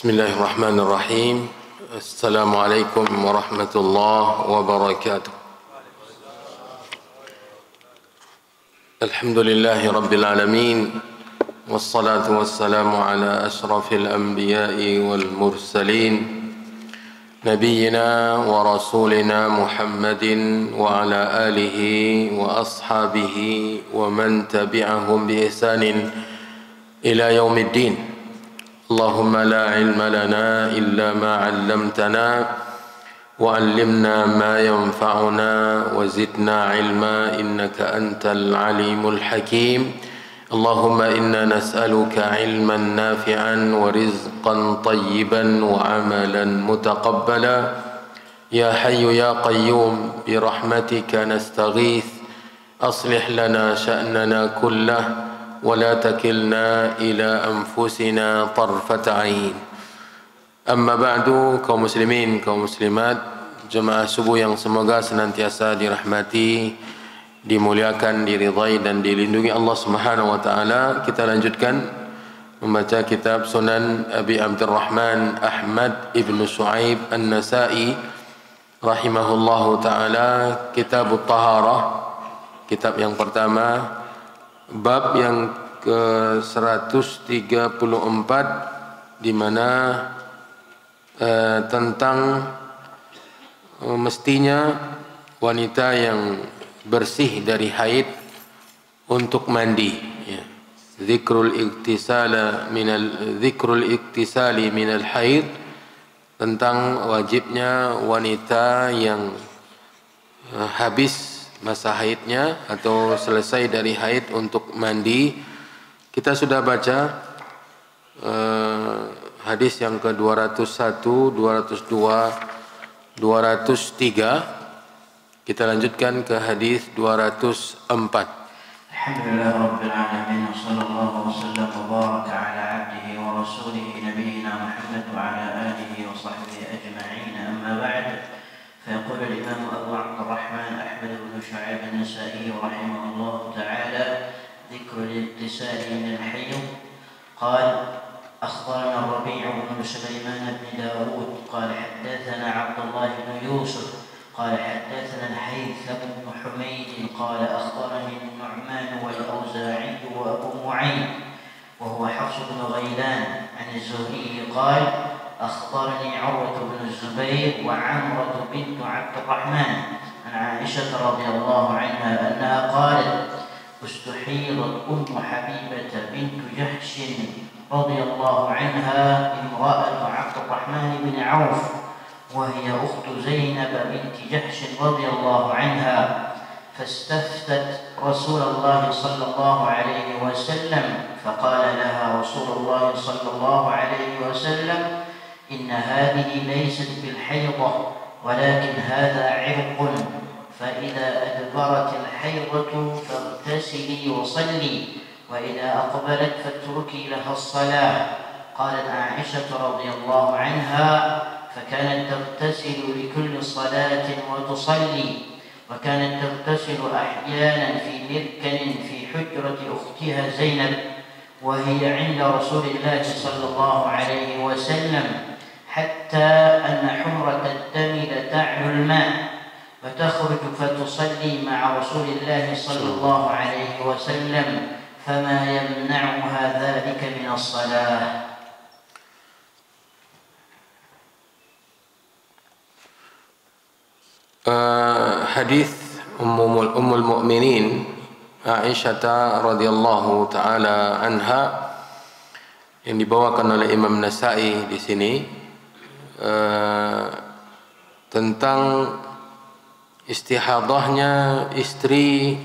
Bismillahirrahmanirrahim. Assalamualaikum warahmatullahi wabarakatuh. Alhamdulillahi rabbil alamin. Wassalatu wassalamu ala ashrafil anbiya'i wal mursalin. Nabiyyina wa rasulina Muhammadin wa ala alihi wa ashabihi wa man tabi'ahum bi ihsanin ila yaumiddin. Allahumma la ilma lana illa ma 'allamtana wa 'allimna ma yanfa'una wa zidna 'ilma innaka antal 'alimul hakim. Allahumma inna nas'aluka 'ilman nafi'an wa rizqan tayyiban wa 'amalan mutaqabbala. Ya hayyu ya qayyum bi rahmatika nastaghith aslih lana sya'nana kullah ولا تكلنا إلى أنفسنا طرفة عين. Amma ba'du, kaum muslimin, kaum muslimat, jemaah subuh yang semoga senantiasa dirahmati, dimuliakan, diridhai dan dilindungi Allah Subhanahu wa taala. Kita lanjutkan membaca kitab Sunan Abi Abdurrahman Ahmad ibn Shu'aib An-Nasa'i rahimahullahu taala, Kitab At-Taharah, kitab yang pertama, bab yang ke-134, di mana tentang mestinya wanita yang bersih dari haid untuk mandi, ya. Dzikrul iktisali minal haid, tentang wajibnya wanita yang habis masa haidnya atau selesai dari haid untuk mandi. Kita sudah baca hadis yang ke-201, 202, 203. Kita lanjutkan ke hadis 204. Alhamdulillah rabbil alamin, wa sallallahu wa sallam wa baraka ala abdihi wa rasulihi nabiyyina Muhammad wa ala alihi wa sahbihi ajma'in. Amma ba'd. فيقول الإمام أبو عبد الرحمن أحمد بن شعيب النسائي رحمه الله تعالى: ذكر الاغتسال من الحيض. قال: أخبرنا الربيع بن سليمان بن داود قال حدثنا عبد الله بن يوسف قال حدثنا الهيثم بن حميد قال أخبرني النعمان والأوزاعي وأبو معين وهو حفص بن غيلان عن الزهري قال: أخبرني عروة بن الزبير وعمرة بنت عبد الرحمن عن عائشة رضي الله عنها أنها قالت: استحيضت أم حبيبة بنت جحش رضي الله عنها امرأة عبد الرحمن بن عوف وهي أخت زينب بنت جحش رضي الله عنها، فاستفتت رسول الله صلى الله عليه وسلم فقال لها رسول الله صلى الله عليه وسلم: إن هذه ليست بالحيضة ولكن هذا عرق، فإذا أدبرت الحيضة فاغتسلي وصلي، وإذا أقبلت فاتركي لها الصلاة. قالت عائشة رضي الله عنها: فكانت تغتسل لكل صلاة وتصلي، وكانت تغتسل أحيانا في مركن في حجرة أختها زينب وهي عند رسول الله صلى الله عليه وسلم، حتى أن حمرة الدم لتعلو الماء فتخرج فتصلي مع رسول الله صلى الله عليه وسلم، فما يمنعها ذلك من الصلاة. Hadis Ummul Mukminin Aisyah radhiyallahu taala anha yang dibawakan oleh Imam Nasa'i di sini, tentang istihadahnya istri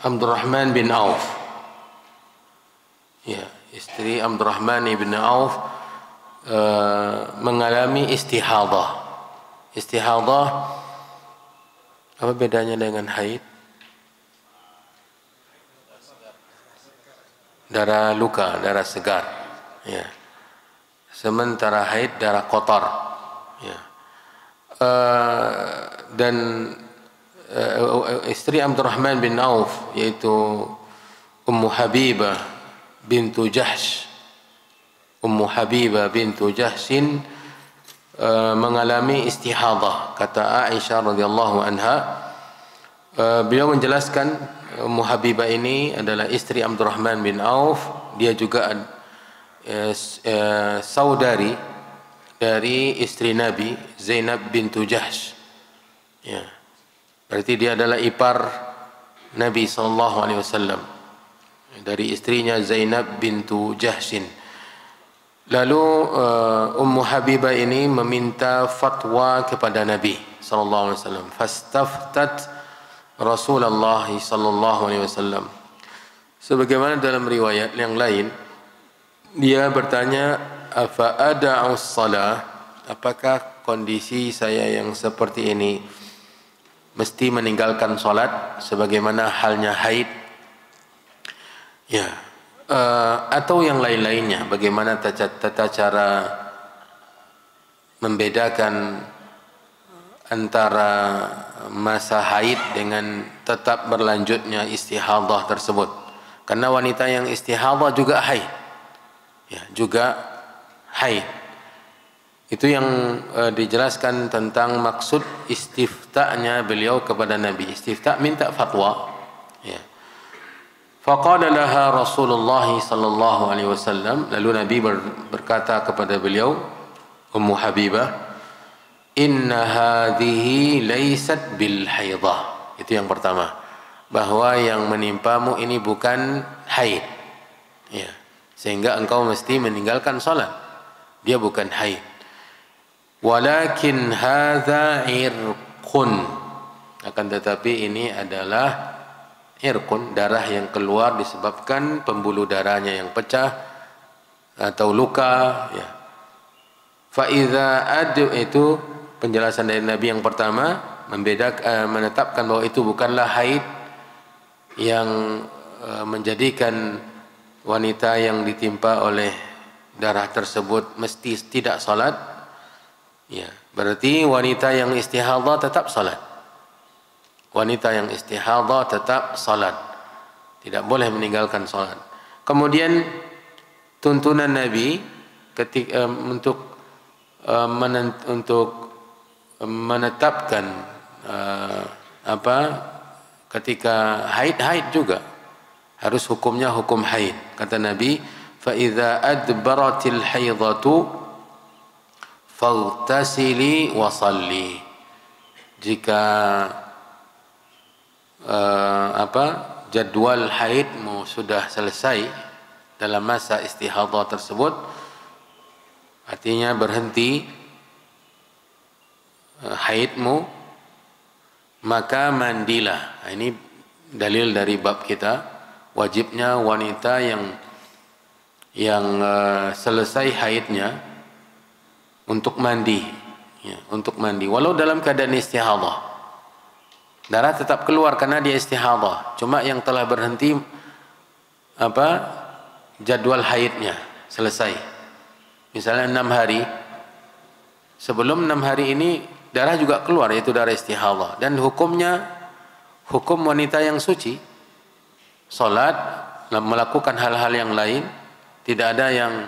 Abdurrahman bin Auf. Ya, istri Abdurrahman bin Auf mengalami istihadah. Istihadah apa bedanya dengan haid? Darah luka, darah segar. Ya. Sementara haid darah kotor. Ya. Dan istri Abdurrahman bin Auf, yaitu Ummu Habibah bintu Jahsh Ummu Habibah bintu Jahshin mengalami istihadah. Kata Aisyah radhiyallahu anha, beliau menjelaskan Ummu Habibah ini adalah istri Abdurrahman bin Auf. Dia juga saudari dari istri Nabi Zainab bintu Jahsh. Ya. Berarti dia adalah ipar Nabi SAW dari istrinya Zainab bintu Jahshin. Lalu Ummu Habibah ini meminta fatwa kepada Nabi SAW. Fastaftat Rasulullah SAW. Sebagaimana dalam riwayat yang lain, dia bertanya, afa ada'u shalah, apakah kondisi saya yang seperti ini mesti meninggalkan salat sebagaimana halnya haid? Ya. Atau yang lain-lainnya, bagaimana tata cara membedakan antara masa haid dengan tetap berlanjutnya istihadah tersebut. Karena wanita yang istihadah juga haid, ya, juga haid. Itu yang dijelaskan tentang maksud istifta'nya beliau kepada Nabi. Istifta' minta fatwa, ya. Faqala laha Rasulullah sallallahu alaihi wasallam, lalu Nabi berkata kepada beliau, Ummu Habibah, inna hadhihi laysat bil haidah. Itu yang pertama, bahwa yang menimpamu ini bukan haid, ya, sehingga engkau mesti meninggalkan salat. Dia bukan haid. Walakin hadza irqun, akan tetapi ini adalah irqun, darah yang keluar disebabkan pembuluh darahnya yang pecah atau luka, ya. Fa idza itu penjelasan dari Nabi yang pertama, menetapkan bahwa itu bukanlah haid yang menjadikan wanita yang ditimpa oleh darah tersebut mesti tidak salat, ya. Berarti wanita yang istihadah tetap salat. Wanita yang istihadah tetap salat, tidak boleh meninggalkan salat. Kemudian tuntunan Nabi ketika untuk menetapkan ketika haid juga harus hukumnya hukum haid. Kata Nabi, fa idza adbaratil haidatu faghtasili wa shalli. Jika jadwal haidmu sudah selesai dalam masa istihadah tersebut, artinya berhenti haidmu, maka mandilah. Ini dalil dari bab kita, wajibnya wanita yang selesai haidnya untuk mandi, ya, untuk mandi walau dalam keadaan istihadah. Darah tetap keluar karena dia istihadah. Cuma yang telah berhenti jadwal haidnya selesai. Misalnya 6 hari. Sebelum 6 hari ini darah juga keluar, yaitu darah istihadah. Dan hukumnya hukum wanita yang suci. Salat, melakukan hal-hal yang lain, tidak ada yang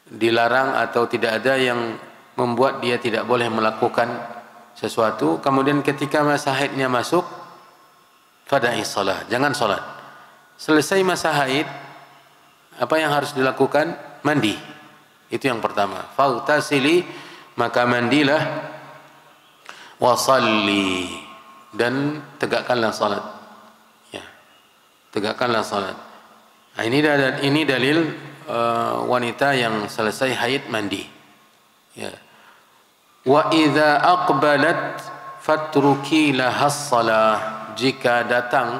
dilarang atau tidak ada yang membuat dia tidak boleh melakukan sesuatu. Kemudian ketika masa haidnya masuk, fada'i salat, jangan salat. Selesai masa haid, apa yang harus dilakukan? Mandi. Itu yang pertama. Faghtasili, maka mandilah, wa shalli, dan tegakkanlah salat. Ya. Tegakkanlah salat. Nah, ini dalil wanita yang selesai haid mandi. Ya. Wa idza aqbalat fatruki lahas shalah. Jika datang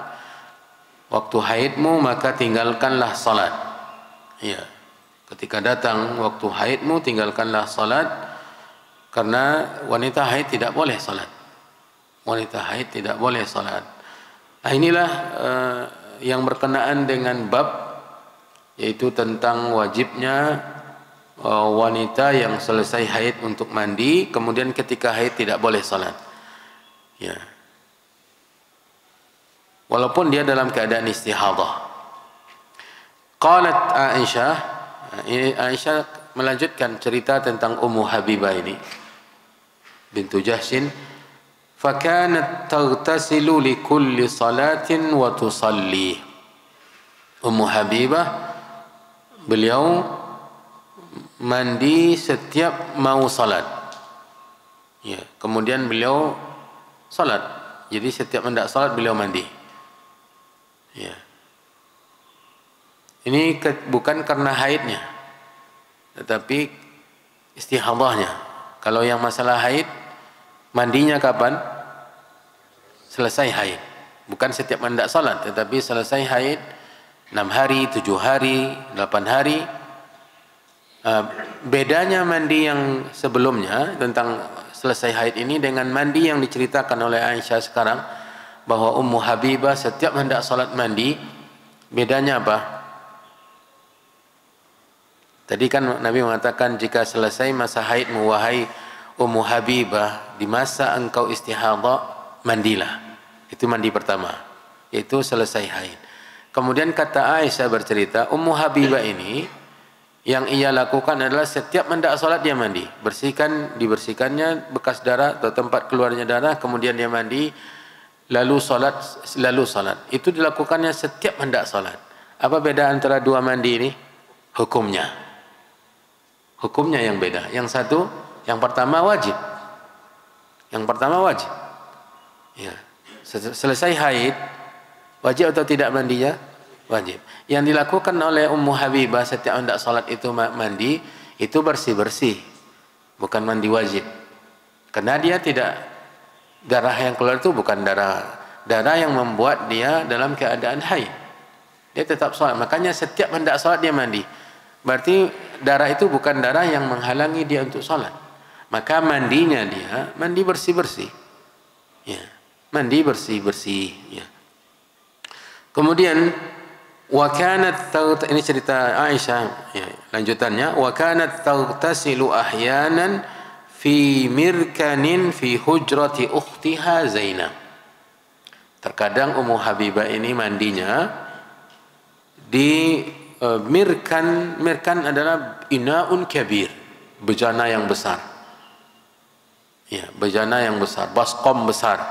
waktu haidmu, maka tinggalkanlah salat. Ya. Ketika datang waktu haidmu, tinggalkanlah salat, karena wanita haid tidak boleh salat. Wanita haid tidak boleh salat. Nah, inilah yang berkenaan dengan bab, yaitu tentang wajibnya wanita yang selesai haid untuk mandi, kemudian ketika haid tidak boleh salat, ya, walaupun dia dalam keadaan istihadah. Qalat Aisyah, Ini Aisyah melanjutkan cerita tentang Ummu Habibah ini bintu Jahshin. Fakanat taghtasilu li kulli salatin wa tusalli. Ummu Habibah beliau mandi setiap mau salat. Ya, kemudian beliau salat. Jadi setiap hendak salat beliau mandi. Ya. Ini bukan karena haidnya, tetapi istihadahnya. Kalau yang masalah haid, mandinya kapan? Selesai haid. Bukan setiap hendak salat, tetapi selesai haid 6 hari, 7 hari, 8 hari. Bedanya mandi yang sebelumnya tentang selesai haid ini dengan mandi yang diceritakan oleh Aisyah sekarang, bahwa Ummu Habibah setiap hendak salat mandi. Bedanya apa? Tadi kan Nabi mengatakan, jika selesai masa haidmu wahai Ummu Habibah, di masa engkau istihadah, mandilah. Itu mandi pertama, yaitu selesai haid. Kemudian kata Aisyah bercerita, Ummu Habibah ini yang ia lakukan adalah setiap hendak salat dia mandi, dibersihkannya bekas darah atau tempat keluarnya darah, kemudian dia mandi, lalu salat. Itu dilakukannya setiap hendak salat. Apa beda antara dua mandi ini? Hukumnya yang beda. Yang pertama wajib. Ya. Selesai haid, wajib atau tidak mandinya? Wajib. Yang dilakukan oleh Ummu Habibah setiap hendak salat itu mandi, itu bersih-bersih, bukan mandi wajib. Karena dia tidak, darah yang keluar itu bukan darah yang membuat dia dalam keadaan haid. Dia tetap salat. Makanya setiap hendak salat dia mandi. Berarti darah itu bukan darah yang menghalangi dia untuk salat. Maka mandinya dia mandi bersih-bersih. Ya, mandi bersih-bersih, ya. Kemudian ini cerita Aisyah, ya, lanjutannya, wa kanat taghtasilu ahyanan fi mirkanin fi hujrati ukhtiha Zainab. Terkadang Ummu Habibah ini mandinya di mirkan adalah inaun kabir, bejana yang besar. Ya, bejana yang besar, baskom besar.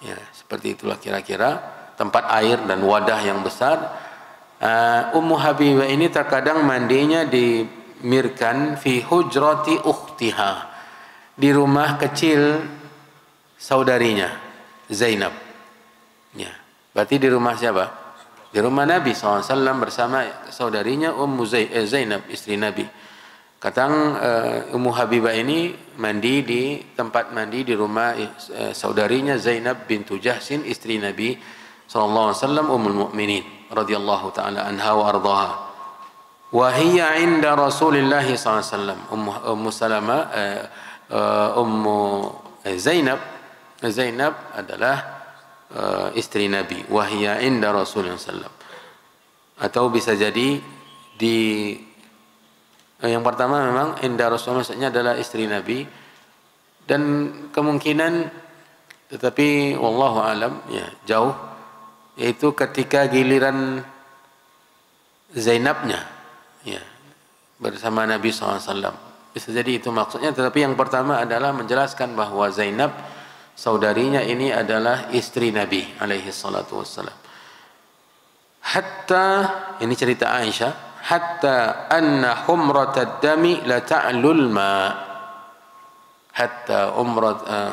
Ya, seperti itulah kira-kira, tempat air dan wadah yang besar. Ummu Habibah ini terkadang mandinya di mirkan fi hujrati ukhtiha, di rumah kecil saudarinya Zainab. Ya, berarti di rumah siapa? Di rumah Nabi SAW bersama saudarinya Ummu Zainab, istri Nabi. Kadang Ummu Habibah ini mandi di tempat mandi di rumah saudarinya Zainab bintu Jahshin, istri Nabi SAW, Ummul Mukminin radhiyallahu taala anha wa ardhaha. Wa hiya 'inda Rasulillah SAW. Ummu Salamah, Ummu Zainab adalah istri Nabi. Wahia inda Rasulullah SAW. Atau bisa jadi di yang pertama memang inda Rasulullah, maksudnya adalah istri Nabi, dan kemungkinan, tetapi wallahu alam, ya, jauh, yaitu ketika giliran Zainabnya, ya, bersama Nabi SAW. Bisa jadi itu maksudnya, tetapi yang pertama adalah menjelaskan bahwa Zainab saudarinya ini adalah istri Nabi alaihi salatu wassalam. Hatta, ini cerita Aisyah, hatta anna humratad dami la ta'lul ma. Hatta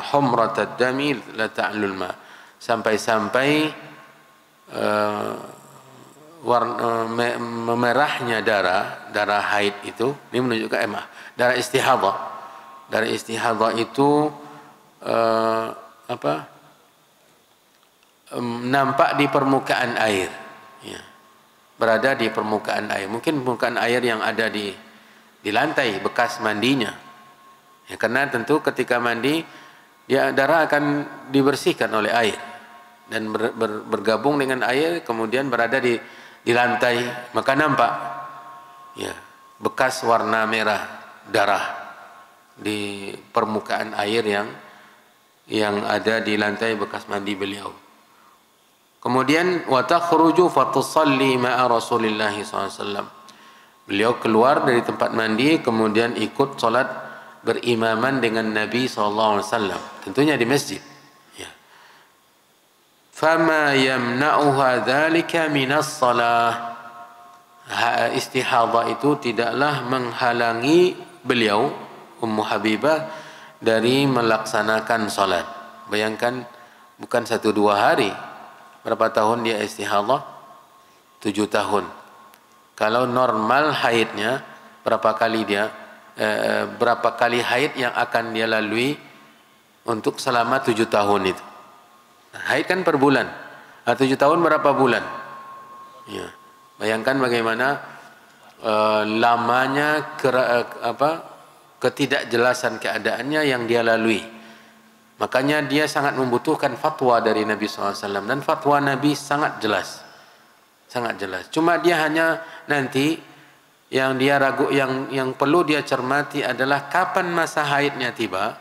humratad dami la ta'lul ma. Sampai-sampai memerahnya darah haid itu, ini menunjukkan darah istihadah. Darah istihadah itu nampak di permukaan air, ya, berada di permukaan air. Mungkin permukaan air yang ada di lantai bekas mandinya, ya, karena tentu ketika mandi ya darah akan dibersihkan oleh air dan bergabung dengan air, kemudian berada di lantai, maka nampak, ya, bekas warna merah darah di permukaan air yang ada di lantai bekas mandi beliau. Kemudian wa takhruju fa tusalli ma'a Rasulillah SAW. Beliau keluar dari tempat mandi kemudian ikut salat berimaman dengan Nabi SAW, tentunya di masjid. Ya. Fama yamna'uha dzalika minas shalah. Istihadah itu tidaklah menghalangi beliau Ummu Habibah dari melaksanakan salat. Bayangkan, bukan 1-2 hari. Berapa tahun dia istihadah? 7 tahun. Kalau normal haidnya, berapa kali haid yang akan dia lalui untuk selama 7 tahun itu. Nah, haid kan per bulan. 7 tahun berapa bulan? Ya. Bayangkan bagaimana lamanya ketidakjelasan keadaannya yang dia lalui. Makanya dia sangat membutuhkan fatwa dari Nabi SAW, dan fatwa Nabi sangat jelas. Sangat jelas. Cuma dia hanya nanti yang dia ragu, yang perlu dia cermati adalah kapan masa haidnya tiba.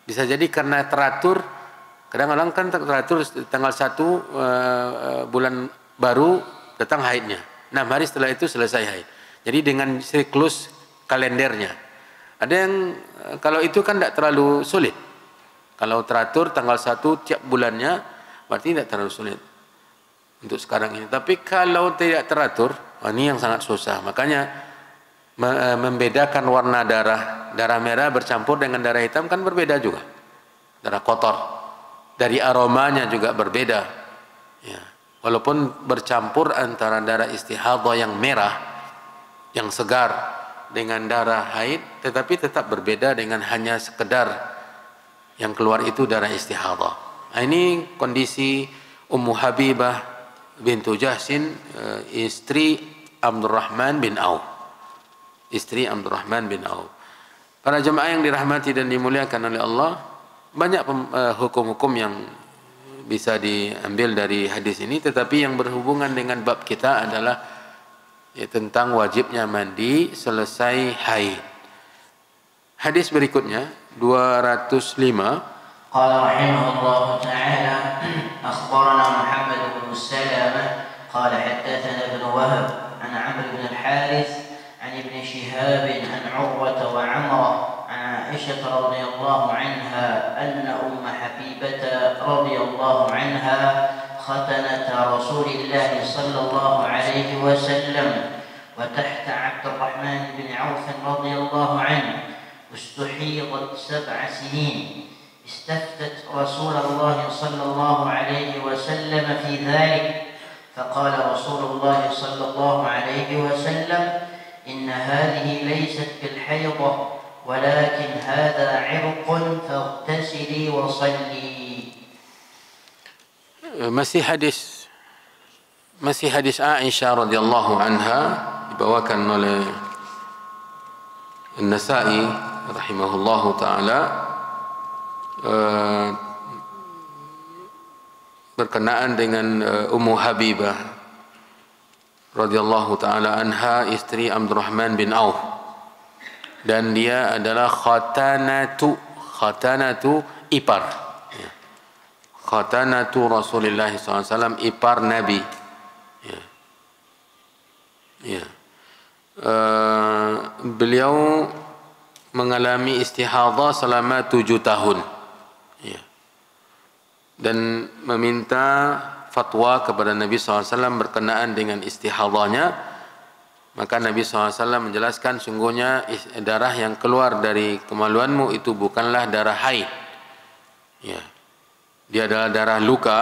Bisa jadi karena teratur, kadang-kadang kan teratur tanggal 1 bulan baru datang haidnya. 6 hari setelah itu selesai haid. Jadi dengan siklus kalendernya. Ada yang kalau itu kan tidak terlalu sulit. Kalau teratur tanggal 1 tiap bulannya, berarti tidak terlalu sulit untuk sekarang ini. Tapi kalau tidak teratur, ini yang sangat susah. Makanya membedakan warna darah merah bercampur dengan darah hitam kan berbeda juga. Darah kotor. Dari aromanya juga berbeda. Ya. Walaupun bercampur antara darah istihadah yang merah, yang segar, dengan darah haid, tetapi tetap berbeda dengan hanya sekedar yang keluar itu darah istihadah. Nah, ini kondisi Ummu Habibah bintu Jahsin, istri Abdurrahman bin Auf. Istri Abdurrahman bin Auf. Para jemaah yang dirahmati dan dimuliakan oleh Allah, banyak hukum-hukum yang bisa diambil dari hadis ini, tetapi yang berhubungan dengan bab kita adalah tentang wajibnya mandi selesai haid. Hadis berikutnya 205. Qala rahimahullah ta'ala akhbarana Muhammad bin Salamah qala haddathana ibn Wahab an Amr bin al-Harith an ibn Shihab an Urwa wa Amra an Aisyah radhiyallahu anha anna Habibah radhiyallahu anha ختنة رسول الله صلى الله عليه وسلم وتحت عبد الرحمن بن عوف رضي الله عنه استحيضت 7 سنين استفتت رسول الله صلى الله عليه وسلم في ذلك فقال رسول الله صلى الله عليه وسلم إن هذه ليست بالحيضة ولكن هذا عرق فاغتسلي وصلي. Masih hadis Aisyah radhiyallahu anha, dibawakan oleh An-Nasa'i rahimahullahu taala, berkenaan dengan Ummu Habibah radhiyallahu taala anha, istri Abdurrahman bin Auf, dan dia adalah khatanatu ipar. Khatanatu Rasulullah SAW, ipar Nabi. Beliau mengalami istihadah selama 7 tahun. Dan meminta fatwa kepada Nabi SAW berkenaan dengan istihadahnya. Maka Nabi SAW menjelaskan, sungguhnya darah yang keluar dari kemaluanmu itu bukanlah darah haid. Dia adalah darah luka,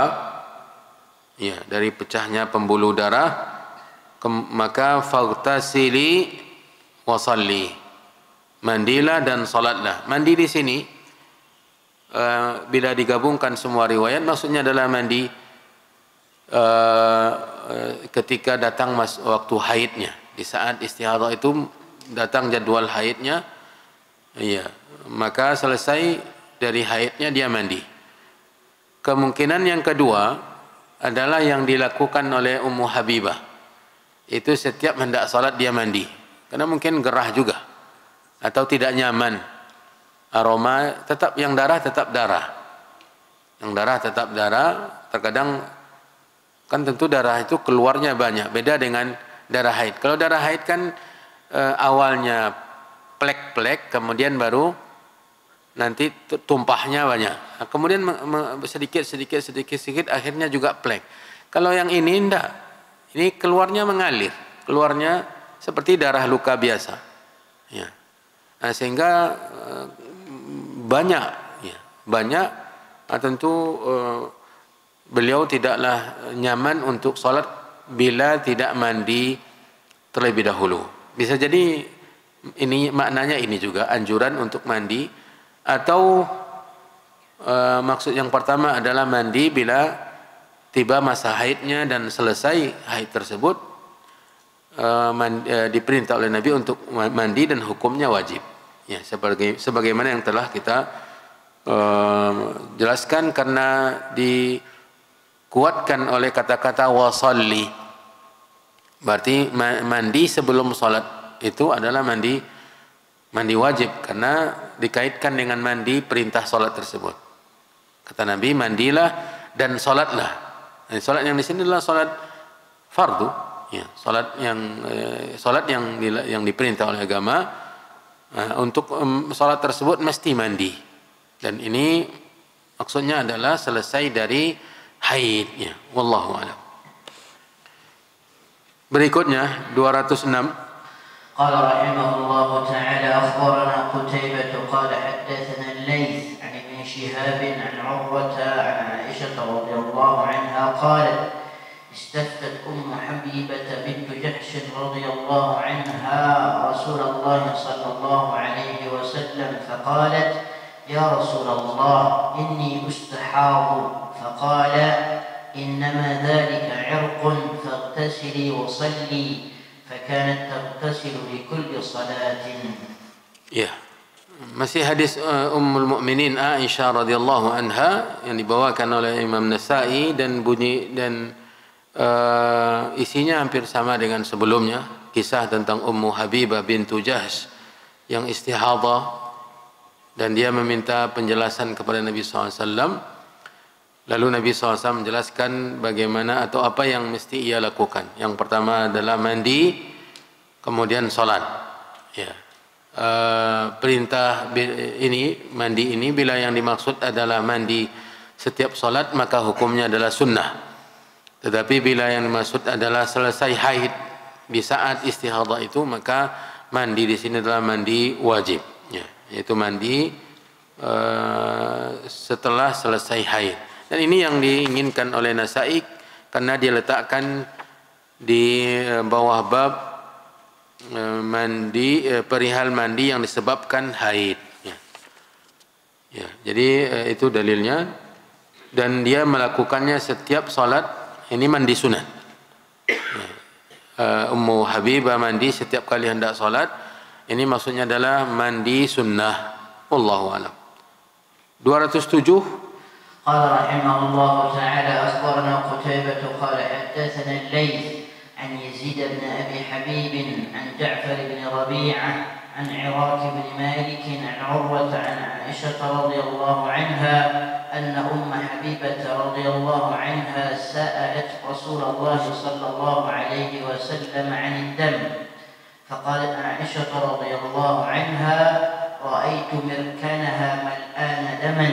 dari pecahnya pembuluh darah. Maka faghtasili wasalli, mandilah dan salatlah. Mandi di sini bila digabungkan semua riwayat, maksudnya adalah mandi ketika datang waktu haidnya. Di saat istihadah itu datang jadwal haidnya, maka selesai dari haidnya dia mandi. Kemungkinan yang kedua adalah yang dilakukan oleh Ummu Habibah. Itu setiap hendak salat dia mandi. Karena mungkin gerah juga. Atau tidak nyaman. Aroma tetap, yang darah tetap darah. Yang darah tetap darah. Terkadang kan tentu darah itu keluarnya banyak. Beda dengan darah haid. Kalau darah haid kan awalnya plek-plek, kemudian baru nanti tumpahnya banyak. Nah, kemudian sedikit akhirnya juga plek. Kalau yang ini enggak. Ini keluarnya mengalir, keluarnya seperti darah luka biasa. Ya. Nah, sehingga banyak. Tentu beliau tidaklah nyaman untuk sholat bila tidak mandi terlebih dahulu. Bisa jadi ini maknanya ini juga anjuran untuk mandi, atau maksud yang pertama adalah mandi bila tiba masa haidnya dan selesai haid tersebut diperintah oleh Nabi untuk mandi dan hukumnya wajib. Ya, sebagaimana yang telah kita jelaskan, karena dikuatkan oleh kata-kata wasalli. Berarti mandi sebelum salat itu adalah mandi wajib, karena dikaitkan dengan mandi perintah salat tersebut. Kata Nabi, mandilah dan salatlah. Salat yang di sini adalah salat fardu, ya, salat yang diperintah oleh agama. Untuk salat tersebut mesti mandi, dan ini maksudnya adalah selesai dari haidnya. Wallahu a'lam. Berikutnya 206. قال رحمه الله تعالى أخبرنا قتيبة قال حدثنا الليث عن ابن شهاب عن عروة عن عائشة رضي الله عنها قالت استفتت حبيبة بنت جحش رضي الله عنها رسول الله صلى الله عليه وسلم فقالت يا رسول الله إني أستحاض فقال إنما ذلك عرق فاغتسلي وصلي فكانت تغتسل لكل صلاة. Ya, masih hadis Ummul Mukminin Aisyah radhiyallahu anha yang dibawakan oleh Imam Nasa'i, dan isinya hampir sama dengan sebelumnya, kisah tentang Ummu Habibah bintu Jahsh yang istihadah, dan dia meminta penjelasan kepada Nabi SAW. Lalu Nabi SAW menjelaskan bagaimana atau apa yang mesti ia lakukan. Yang pertama adalah mandi, kemudian sholat. Ya. Perintah ini, mandi ini, bila yang dimaksud adalah mandi setiap sholat, maka hukumnya adalah sunnah. Tetapi bila yang dimaksud adalah selesai haid di saat istihadah itu, maka mandi di sini adalah mandi wajib. Ya. Yaitu mandi setelah selesai haid. Dan ini yang diinginkan oleh Nasa'i, karena dia letakkan di bawah bab mandi, perihal mandi yang disebabkan haid. Ya, jadi itu dalilnya, dan dia melakukannya setiap salat. Ini mandi sunat. Ummu Habibah mandi setiap kali hendak salat. Ini maksudnya adalah mandi sunnah. Wallahu a'lam. 207. قال رحمه الله تعالى أخبرنا قتيبة قال حدثنا الليث عن يزيد بن أبي حبيب عن جعفر بن ربيعة عن عراك بن مالك عن عروة عن عائشة رضي الله عنها أن أم حبيبة رضي الله عنها سألت رسول الله صلى الله عليه وسلم عن الدم فقالت عائشة رضي الله عنها رأيت مركنها ملآن دما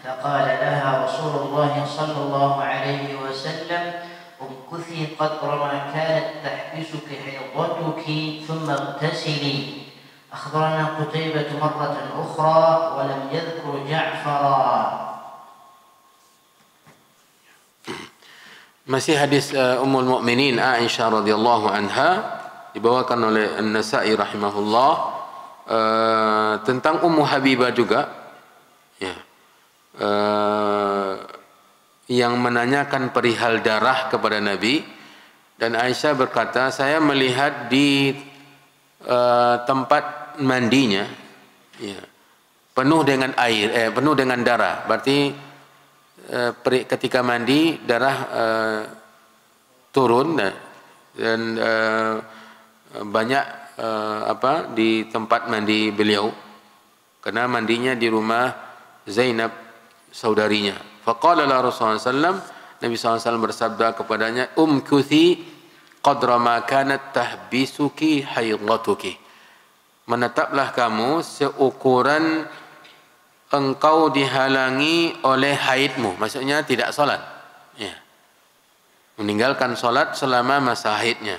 فقال لها رسول الله صلى الله عليه وسلم امكثي قدر ما كانت تحبسك حيضتك ثم اغتسلي. أخبرنا قتيبة مرة أخرى ولم يذكر جعفرا. Masih hadis Ummul Mukminin Aisyah radhiyallahu anha, dibawakan oleh An-Nasa'i rahimahullah, tentang Ummu Habibah juga, ya, yang menanyakan perihal darah kepada Nabi. Dan Aisyah berkata, saya melihat di tempat mandinya, ya, penuh dengan air, penuh dengan darah. Berarti ketika mandi darah turun, dan banyak di tempat mandi beliau, karena mandinya di rumah Zainab, saudarinya. Faqala la Rasulullah sallallahu alaihi wasallam, Nabi SAW bersabda kepadanya, umkuthi qadra ma kanat tahbisuki haidatuki. Menetaplah kamu seukuran engkau dihalangi oleh haidmu, maksudnya tidak salat, ya. Meninggalkan salat selama masa haidnya.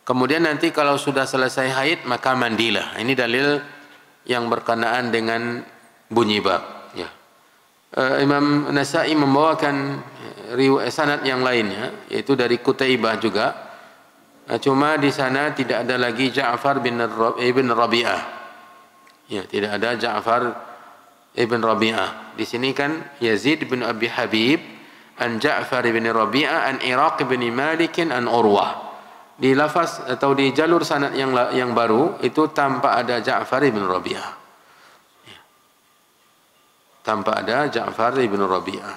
Kemudian nanti kalau sudah selesai haid maka mandilah. Ini dalil yang berkenaan dengan bunyi bab, ya. Imam Nasa'i membawakan sanad yang lainnya, yaitu dari Qutaibah juga. Cuma di sana tidak ada lagi Ja'far ibn Rabi'ah. Ya, tidak ada Ja'far ibn Rabi'ah. Di sini kan Yazid bin Abi Habib an Ja'far ibn Rabi'ah an Iraq bin Malik an Urwah. Di lafaz atau di jalur sanad yang baru itu tanpa ada Ja'far ibn Rabi'ah. Ya. Tanpa ada Ja'far ibn Rabi'ah.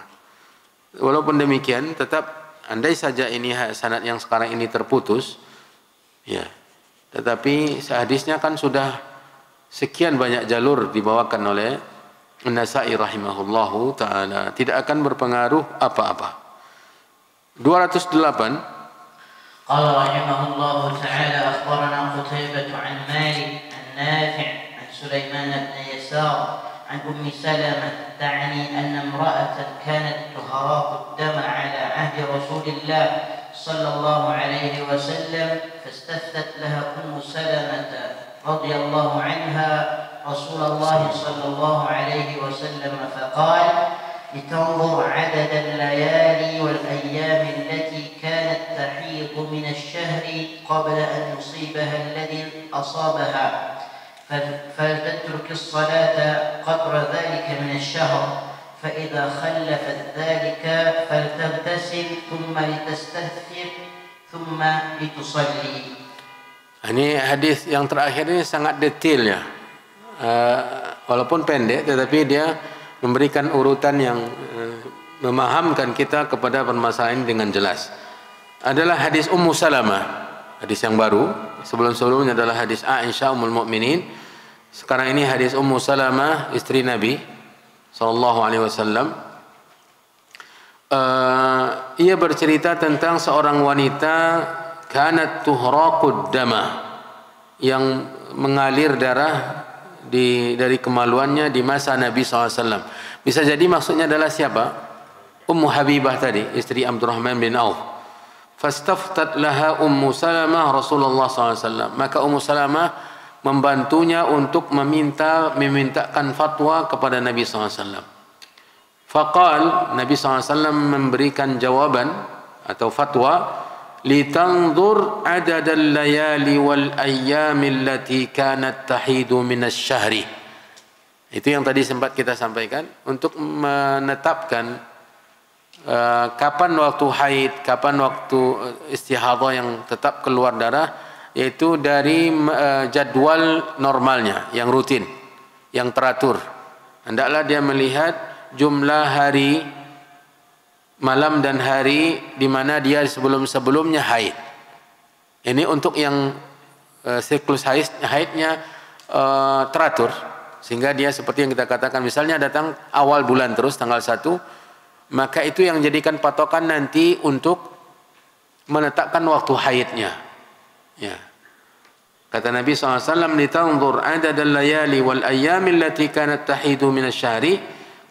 Walaupun demikian tetap andai saja ini sanad yang sekarang ini terputus, ya, tetapi hadisnya kan sudah sekian banyak jalur dibawakan oleh An-Nasa'i rahimahullahu ta'ala, tidak akan berpengaruh apa-apa. 208. Qala rahimahullahu ta'ala akhbarana Qutaibah an Malik an Nafi' an Sulaiman bin Yasar عن أم سلمة تعني أن امرأة كانت تهراق الدم على عهد رسول الله صلى الله عليه وسلم فاستفتت لها أم سلمة رضي الله عنها رسول الله صلى الله عليه وسلم فقال لتنظر عدد الليالي والأيام التي كانت تحيض من الشهر قبل أن يصيبها الذي أصابها فلتترك الصلاة قدر ذلك من الشهر فإذا خلفت ذلك فلتغتسل ثم لتستغفر ثم لتصلي. Ini hadis yang terakhir ini sangat detail ya, walaupun pendek tetapi dia memberikan urutan yang memahamkan kita kepada permasalahan ini dengan jelas. Adalah hadis Ummu Salamah, hadis yang baru. Sebelum-sebelumnya adalah hadis Aisyah Ummul Mukminin. Sekarang ini hadis Ummu Salamah, istri Nabi sallallahu alaihi wasallam. Ia bercerita tentang seorang wanita kanat tuhraqud dama, yang mengalir darah dari kemaluannya di masa Nabi SAW. Bisa jadi maksudnya adalah siapa? Ummu Habibah tadi, istri Abdurrahman bin Auf. Fastaftat laha Ummu Salamah Rasulullah SAW. Maka Ummu Salamah membantunya untuk memintakan fatwa kepada Nabi SAW. Faqal, Nabi SAW memberikan jawaban atau fatwa, litanzur adadal layali wal ayyami allati kanat tahidu minas syahri. Itu yang tadi sempat kita sampaikan, untuk menetapkan kapan waktu haid, kapan waktu istihadah yang tetap keluar darah, yaitu dari jadwal normalnya yang rutin, yang teratur. Hendaklah dia melihat jumlah hari, malam dan hari di mana dia sebelum-sebelumnya haid. Ini untuk yang siklus haidnya teratur, sehingga dia seperti yang kita katakan, misalnya datang awal bulan terus tanggal 1, maka itu yang jadikan patokan nanti untuk menetapkan waktu haidnya. Ya. Kata Nabi SAW, litanzur adadal layali wal ayyami allati kanat tahidu minasy syahri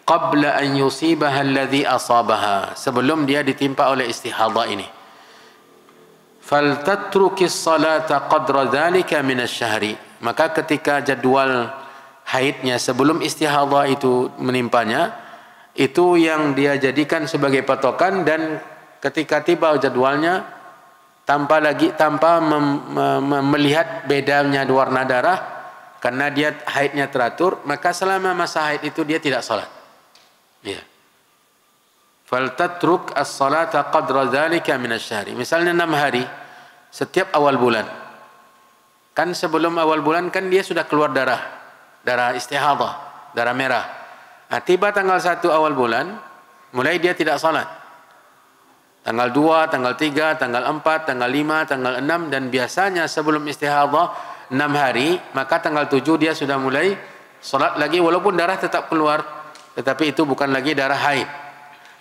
qabla an yusibaha alladhi asabaha, sebelum dia ditimpa oleh istihadah ini. Faltatrukis salata qadra dzalika minasy syahri, maka ketika jadwal haidnya sebelum istihadah itu menimpanya, itu yang dia jadikan sebagai patokan, dan ketika tiba jadwalnya tanpa melihat bedanya warna darah karena dia haidnya teratur, maka selama masa haid itu dia tidak salat. Ya. Faltatruk as-salata qadra dzalika minasy syahri. Misalnya 6 hari setiap awal bulan. Kan sebelum awal bulan kan dia sudah keluar darah istihadah, darah merah. Nah, tiba tanggal 1 awal bulan, mulai dia tidak salat. Tanggal 2, tanggal 3, tanggal 4, tanggal 5, tanggal 6, dan biasanya sebelum istihadah 6 hari, maka tanggal 7 dia sudah mulai salat lagi, walaupun darah tetap keluar, tetapi itu bukan lagi darah haid.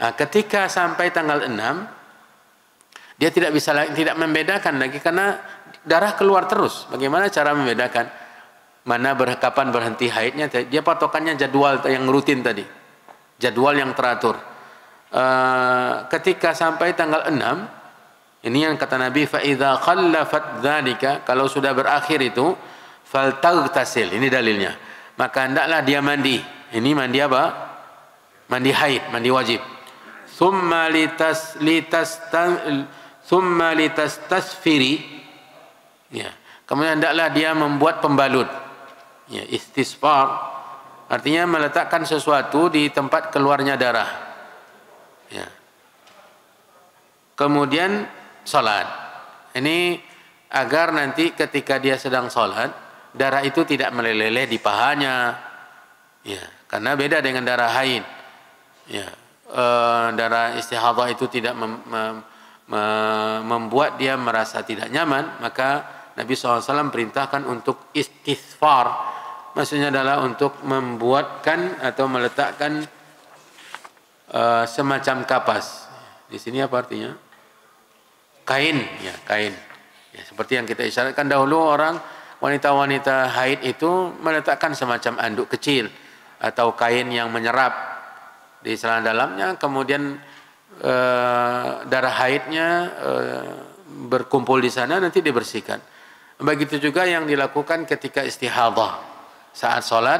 Nah, ketika sampai tanggal 6, Dia tidak membedakan lagi karena darah keluar terus. Bagaimana cara membedakan mana kapan berhenti haidnya? Dia patokannya jadwal yang rutin tadi, jadwal yang teratur. Ketika sampai tanggal 6, ini yang kata Nabi, fa idza khallafat dzalika, kalau sudah berakhir itu, faltaghtasil, ini dalilnya, maka hendaklah dia mandi. Ini mandi apa? Mandi haid, mandi wajib. Thumma litastasfiri, ya. Kemudian hendaklah dia membuat pembalut. Ya, istisfar artinya meletakkan sesuatu di tempat keluarnya darah. Ya. Kemudian salat. Ini agar nanti ketika dia sedang salat, darah itu tidak meleleh di pahanya. Ya, karena beda dengan darah haid. Ya. Darah istihadhah itu tidak membuat dia merasa tidak nyaman, maka Nabi SAW perintahkan untuk istisfar, maksudnya adalah untuk membuatkan atau meletakkan semacam kapas. Di sini apa artinya? Kain, ya, kain. Ya, seperti yang kita isyaratkan dahulu, orang wanita-wanita haid itu meletakkan semacam anduk kecil atau kain yang menyerap di celana dalamnya, kemudian darah haidnya berkumpul di sana, nanti dibersihkan. Begitu juga yang dilakukan ketika istihadhah. Saat sholat,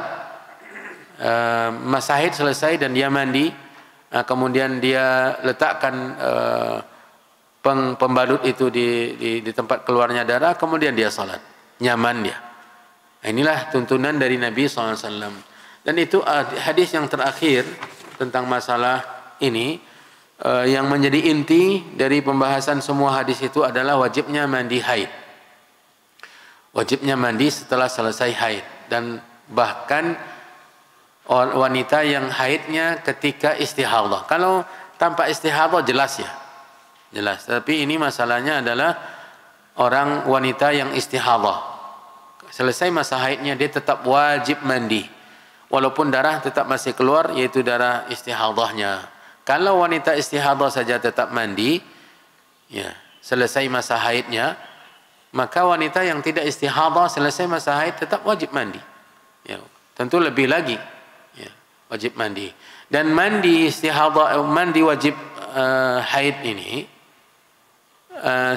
masa haid selesai dan dia mandi, kemudian dia letakkan pembalut itu di tempat keluarnya darah, kemudian dia sholat. Nyaman dia. Inilah tuntunan dari Nabi SAW. Dan itu hadis yang terakhir tentang masalah ini, yang menjadi inti dari pembahasan semua hadis itu adalah wajibnya mandi haid. Wajibnya mandi setelah selesai haid. Dan bahkan wanita yang haidnya ketika istihadhah. Kalau tanpa istihadhah jelas ya, jelas. Tapi ini masalahnya adalah orang wanita yang istihadhah, selesai masa haidnya dia tetap wajib mandi, walaupun darah tetap masih keluar, yaitu darah istihadhahnya. Kalau wanita istihadhah saja tetap mandi, ya, selesai masa haidnya, maka wanita yang tidak istihadhah selesai masa haid tetap wajib mandi. Ya, tentu lebih lagi, ya, wajib mandi. Dan mandi istihadhah, mandi wajib haid ini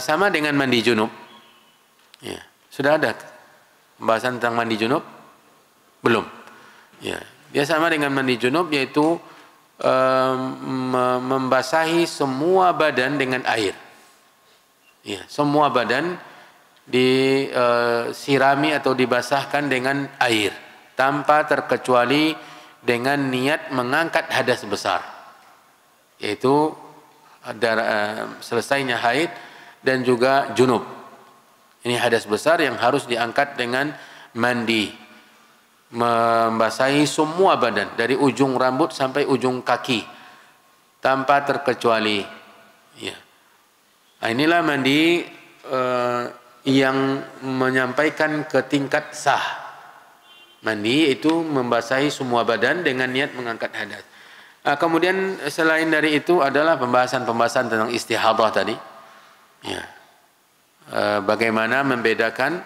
sama dengan mandi junub. Ya, sudah ada pembahasan tentang mandi junub? Belum. Ya, dia sama dengan mandi junub, yaitu membasahi semua badan dengan air. Ya, semua badan disirami atau dibasahkan dengan air tanpa terkecuali dengan niat mengangkat hadas besar, yaitu selesainya haid dan juga junub. Ini hadas besar yang harus diangkat dengan mandi, membasahi semua badan dari ujung rambut sampai ujung kaki tanpa terkecuali. Ya. Nah, inilah mandi yang menyampaikan ke tingkat sah. Mandi itu membasahi semua badan dengan niat mengangkat hadas. Nah, kemudian selain dari itu adalah pembahasan tentang istihadhah tadi. Ya. Bagaimana membedakan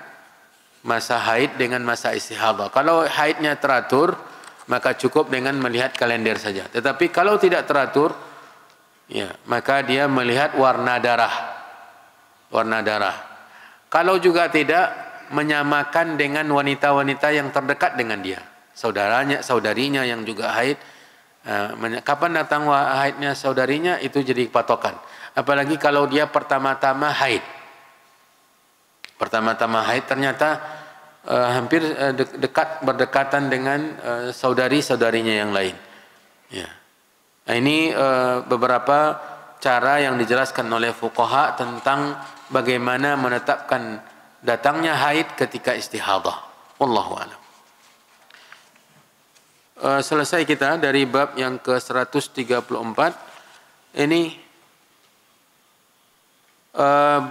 masa haid dengan masa istihadhah. Kalau haidnya teratur, maka cukup dengan melihat kalender saja. Tetapi kalau tidak teratur, ya, maka dia melihat warna darah. Warna darah. Kalau juga tidak, menyamakan dengan wanita-wanita yang terdekat dengan dia, saudarinya yang juga haid. Kapan datang haidnya saudarinya, itu jadi patokan. Apalagi kalau dia pertama-tama haid. Pertama-tama haid ternyata hampir berdekatan dengan saudari-saudarinya yang lain. Ya. Nah, ini beberapa cara yang dijelaskan oleh fuqaha tentang bagaimana menetapkan datangnya haid ketika istihadhah. Wallahu a'lam. Selesai kita dari bab yang ke-134. Ini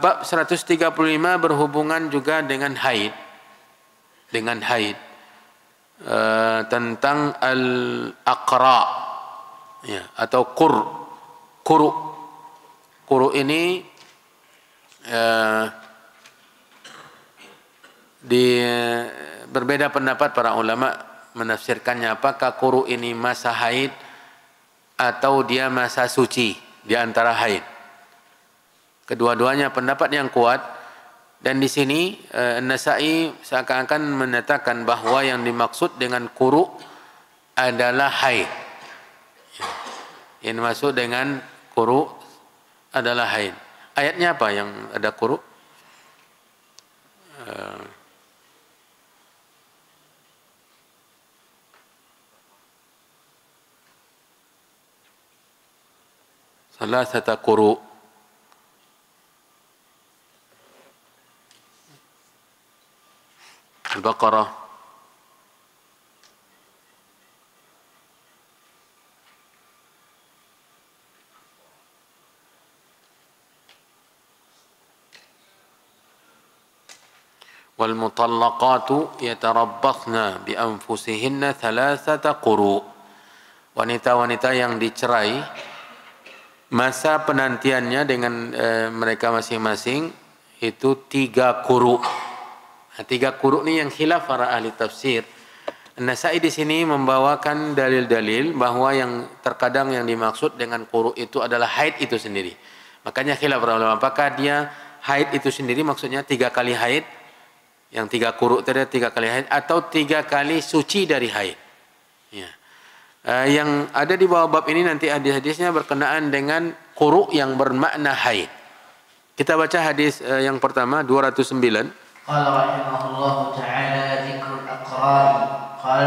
bab 135 berhubungan juga dengan haid. Dengan haid. Tentang al-aqra, ya, atau quru. Quru ini berbeda pendapat para ulama menafsirkannya, apakah quru ini masa haid atau dia masa suci di antara haid. Kedua-duanya pendapat yang kuat, dan di sini An-Nasa'i seakan-akan menyatakan bahwa yang dimaksud dengan quru adalah haid. Yang dimaksud dengan quru adalah haid. Ayatnya apa yang ada quru? Salasata quru. Al-Baqarah. Wal-mutallaqatu yatarabbasna bi anfusihinna thalathata quru. Wanita-wanita yang dicerai, masa penantiannya dengan mereka masing-masing itu 3 quru. Nah, 3 quru ini yang khilaf para ahli tafsir. An-Nasa'i di sini membawakan dalil-dalil bahwa yang terkadang yang dimaksud dengan quru itu adalah haid itu sendiri. Makanya khilaf para ulama, apakah dia haid itu sendiri maksudnya 3 kali haid, yang 3 quru tadi 3 kali haid, atau 3 kali suci dari haid. Ya. Yang ada di bawah bab ini nanti hadis-hadisnya berkenaan dengan quru yang bermakna haid. Kita baca hadis yang pertama 209. قال رحمه الله تعالى ذكر الأقرار قال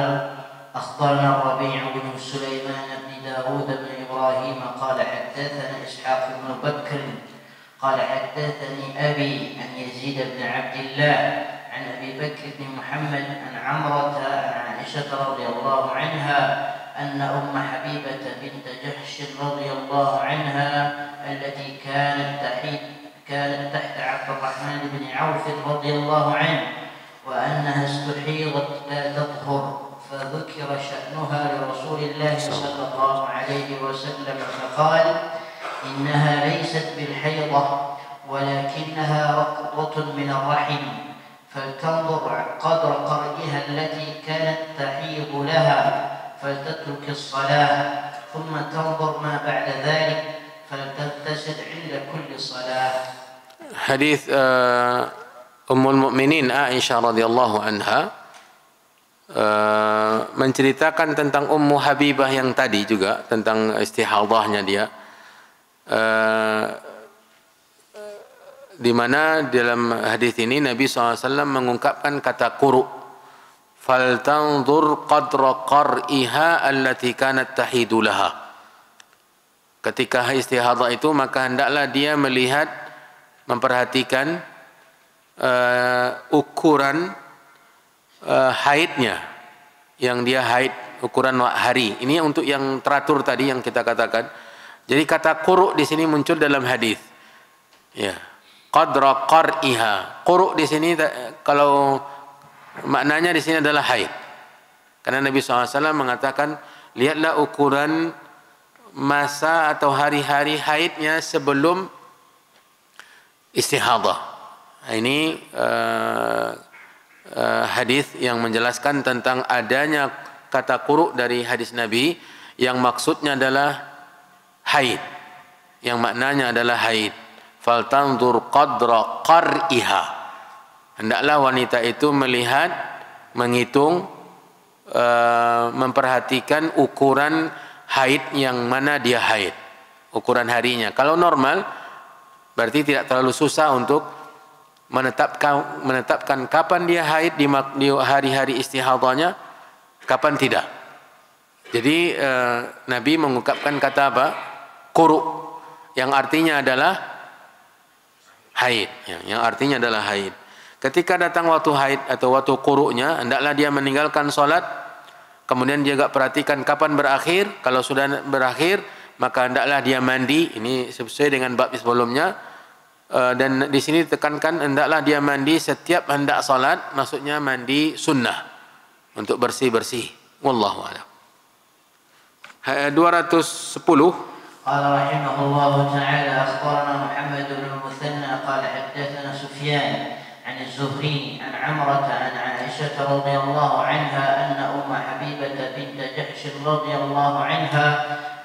أخبرنا الربيع بن سليمان بن داود بن إبراهيم قال حدثنا إسحاق بن بكر قال حدثني أبي عن يزيد بن عبد الله عن أبي بكر بن محمد عن عمرة عن عائشة رضي الله عنها أن أم حبيبة بنت جحش رضي الله عنها التي كانت تحت عبد الرحمن بن عوف رضي الله عنه وأنها استحيضت لا تطهر فذكر شأنها لرسول الله صلى الله عليه وسلم فقال إنها ليست بالحيضة ولكنها ركضة من الرحم فلتنظر قدر قرئها التي كانت تحيض لها فلتترك الصلاة ثم تنظر ما بعد ذلك فلتغتسل عند كل صلاة. Hadis Ummul Mukminin Aisyah radhiyallahu anha menceritakan tentang Ummu Habibah yang tadi juga, tentang istihadahnya dia, di mana dalam hadis ini Nabi SAW mengungkapkan kata quru, faltanzur qadra qar'iha allati kanat tahidu laha. Ketika istihadah itu maka hendaklah dia melihat, memperhatikan ukuran haidnya, yang dia haid, ukuran hari. Ini untuk yang teratur tadi yang kita katakan. Jadi kata quru di sini muncul dalam hadis. Ya, qadra qar'iha. Quru di sini kalau maknanya di sini adalah haid. Karena Nabi SAW mengatakan, lihatlah ukuran masa atau hari-hari haidnya sebelum istihadah. Ini hadis yang menjelaskan tentang adanya kata quru dari hadis Nabi yang maksudnya adalah haid, yang maknanya adalah haid. Faltanzur qadra qar'iha. Hendaklah wanita itu melihat, menghitung, memperhatikan ukuran haid yang mana dia haid, ukuran harinya. Kalau normal berarti tidak terlalu susah untuk menetapkan kapan dia haid di hari-hari istihadahnya, kapan tidak. Jadi Nabi mengungkapkan kata apa? Quru, yang artinya adalah haid, yang artinya adalah haid. Ketika datang waktu haid atau waktu quru'nya, hendaklah dia meninggalkan salat. Kemudian dia juga perhatikan kapan berakhir. Kalau sudah berakhir, maka hendaklah dia mandi. Ini sesuai dengan bab sebelumnya. Dan di sini ditekankan hendaklah dia mandi setiap hendak salat. Maksudnya mandi sunnah untuk bersih-bersih. Wallahu a'lam. 210. قال رحمه الله تعالى أخبرنا محمد بن المثنى قال حدثنا سفيان عن الزهري عن عمرة عن عائشة رضي الله عنها أن أم حبيبة بنت جحش رضي الله عنها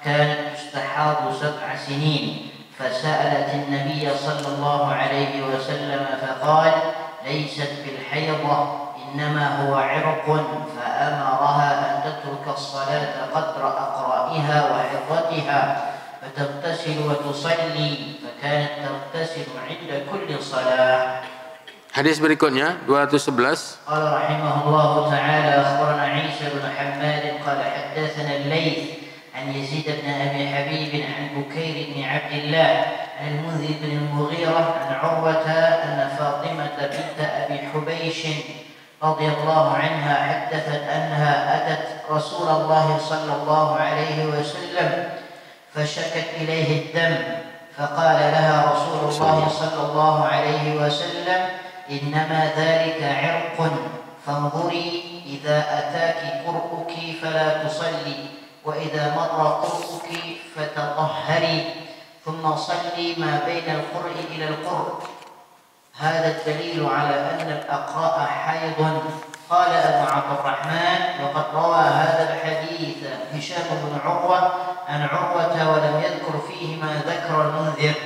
كانت تستحاض 7 سنين فسألت النبي صلى الله عليه وسلم فقال ليست بالحيضة إنما هو عرق فأمرها أن تترك الصلاة قدر أقرائها وحيضتها فتغتسل وتصلي فكانت تغتسل عند كل صلاة. Hadis berikutnya 211. قال رحمه الله تعالى أخبرنا عيسى بن حماد قال حدثنا الليث عن يزيد بن أبي حبيب عن بكير بن عبد الله عن المنذر بن المغيرة عن عروة أن فاطمة بنت أبي حبيش رضي الله عنها حدثت أنها أتت رسول الله صلى الله عليه وسلم فشكت إليه الدم فقال لها رسول الله صلى الله عليه وسلم إنما ذلك عرق فانظري إذا أتاك قرؤك فلا تصلي وإذا مر قرؤك فتطهري ثم صلي ما بين القرء إلى القرء هذا الدليل على أن الأقراء حيض. قال أبو عبد الرحمن وقد روى هذا الحديث هشام بن عروة عن عروة ولم يذكر فيه ما ذكر المنذر.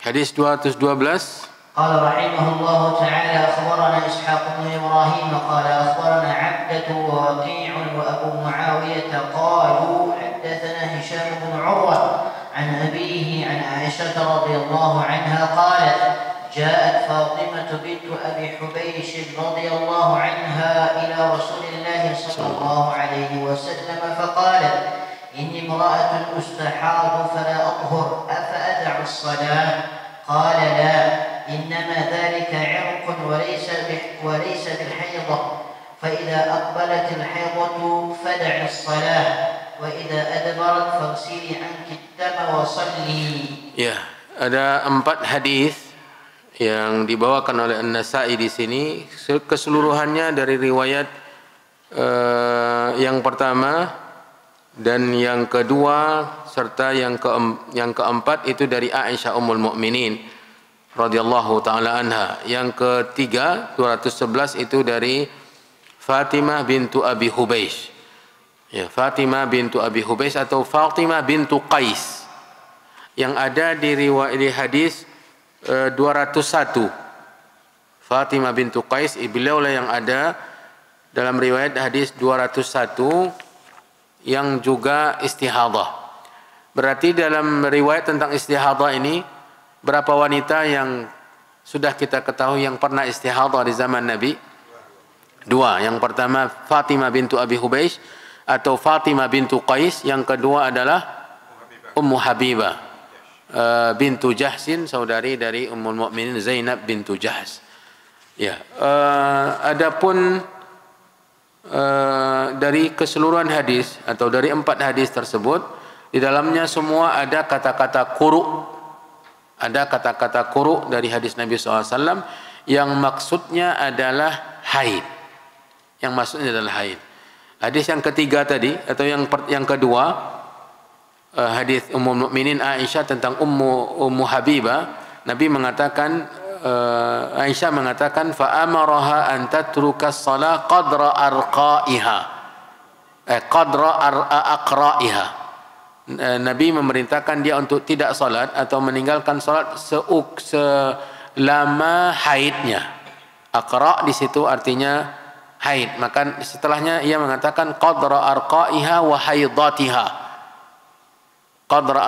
Hadis 212. قال رحمه الله تعالى أخبرنا إسحاق بن إبراهيم قال أخبرنا عبدة ووقيع وأبو معاوية قالوا حدثنا هشام بن عروة عن أبيه عن عائشة رضي الله عنها قالت جاءت فاطمة بنت أبي حبيش رضي الله عنها إلى رسول الله صلى الله عليه وسلم فقالت إني امرأة أستحاض فلا أطهر أفأدع الصلاة؟ قال لا إنما ذلك عرق وليس بالحيضة فإذا أقبلت الحيضة فدع الصلاة وإذا أدبرت فاغسلي عنك الدم وصلي. Ya, ada 4 hadis yang dibawakan oleh An-Nasa'i di sini, keseluruhannya dari riwayat yang pertama dan yang kedua serta yang keempat itu dari Aisyah Ummul Mukminin radhiyallahu taala anha. Yang ketiga 211 itu dari Fatimah bintu Abi Hubeish. Ya, Fatimah bintu Abi Hubeish atau Fatimah bintu Qais. Yang ada di riwayat di hadis 201. Fatimah bintu Qais, beliau lah yang ada dalam riwayat hadis 201 yang juga istihadah. Berarti dalam riwayat tentang istihadah ini berapa wanita yang sudah kita ketahui yang pernah istihadah di zaman Nabi? 2. Yang pertama Fatimah bintu Abi Hubeish atau Fatimah bintu Qais. Yang kedua adalah Ummu Habibah bintu Jahsin, saudari dari Ummul Mukminin Zainab bintu Jahs. Ya, adapun dari keseluruhan hadis atau dari 4 hadis tersebut, di dalamnya semua ada kata-kata quru. Ada kata-kata quru dari hadis Nabi SAW yang maksudnya adalah haid. Yang maksudnya adalah haid. Hadis yang ketiga tadi atau yang kedua, hadis Ummul Mukminin Aisyah tentang Ummu Habibah, Nabi mengatakan, Aisyah mengatakan fa amaraha an tatruka shalah qadra arqaiha. Qadra aqraiha. Nabi memerintahkan dia untuk tidak salat atau meninggalkan salat selama haidnya. Aqra di situ artinya haid. Maka setelahnya ia mengatakan qadra arqaiha wa haidatiha. Qadra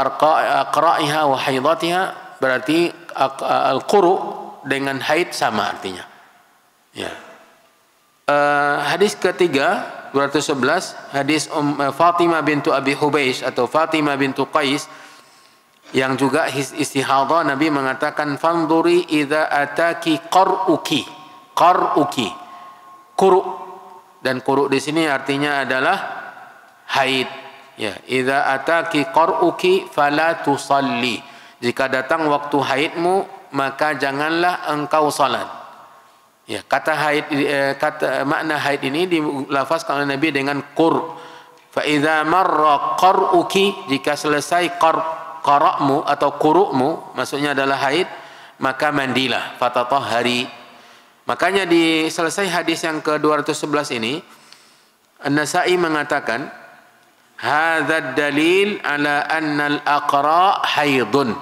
aqraiha wa haidatiha berarti al-quru dengan haid sama artinya. Ya. Hadis ketiga 211 hadis Fatimah bintu Abi Hubeish atau Fatimah bintu Qais yang juga istihadah. Nabi mengatakan fanduri idza ataki qar'uki. Qar'uki. Quru, dan quru di sini artinya adalah haid. Ya, idza ataki qar'uki fala tusalli. Jika datang waktu haidmu maka janganlah engkau salat. Ya, kata haid, makna haid ini dilafazkan oleh Nabi dengan qur. Fa idza marra qar'uki, jika selesai qara'mu atau qurukmu, maksudnya adalah haid, maka mandilah, fatatahhari. Makanya di selesai hadis yang ke-211 ini, An-Nasa'i mengatakan, hadzal dalil ala anna al-aqra' haidun.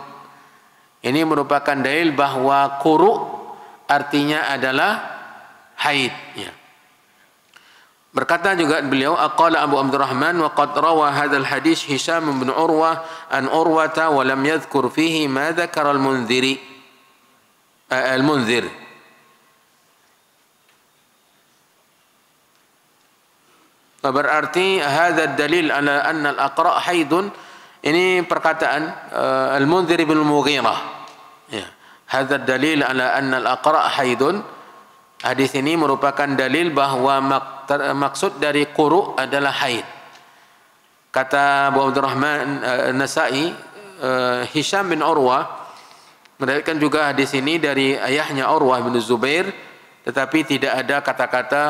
Ini merupakan dalil bahwa quru' artinya adalah haid, ya. Berkata juga beliau, aqala Abu Abdurrahman wa qad rawa hadzal hadis Hisham bin Urwah an Urwata wa lam yadhkur fihi ma dzakara al-Munzir. Berarti hadzal dalil ala anna al-aqra' haidun, ini perkataan Al-Munzir bin Mughirah, ya. Hadzal dalil ala anna al-aqra' haidun, hadis ini merupakan dalil bahwa maksud dari quru' adalah haid. Kata Abu Abdurrahman Nasa'i, Hisham bin Urwah meriwayatkan juga hadis ini dari ayahnya Urwah bin Zubair, tetapi tidak ada kata-kata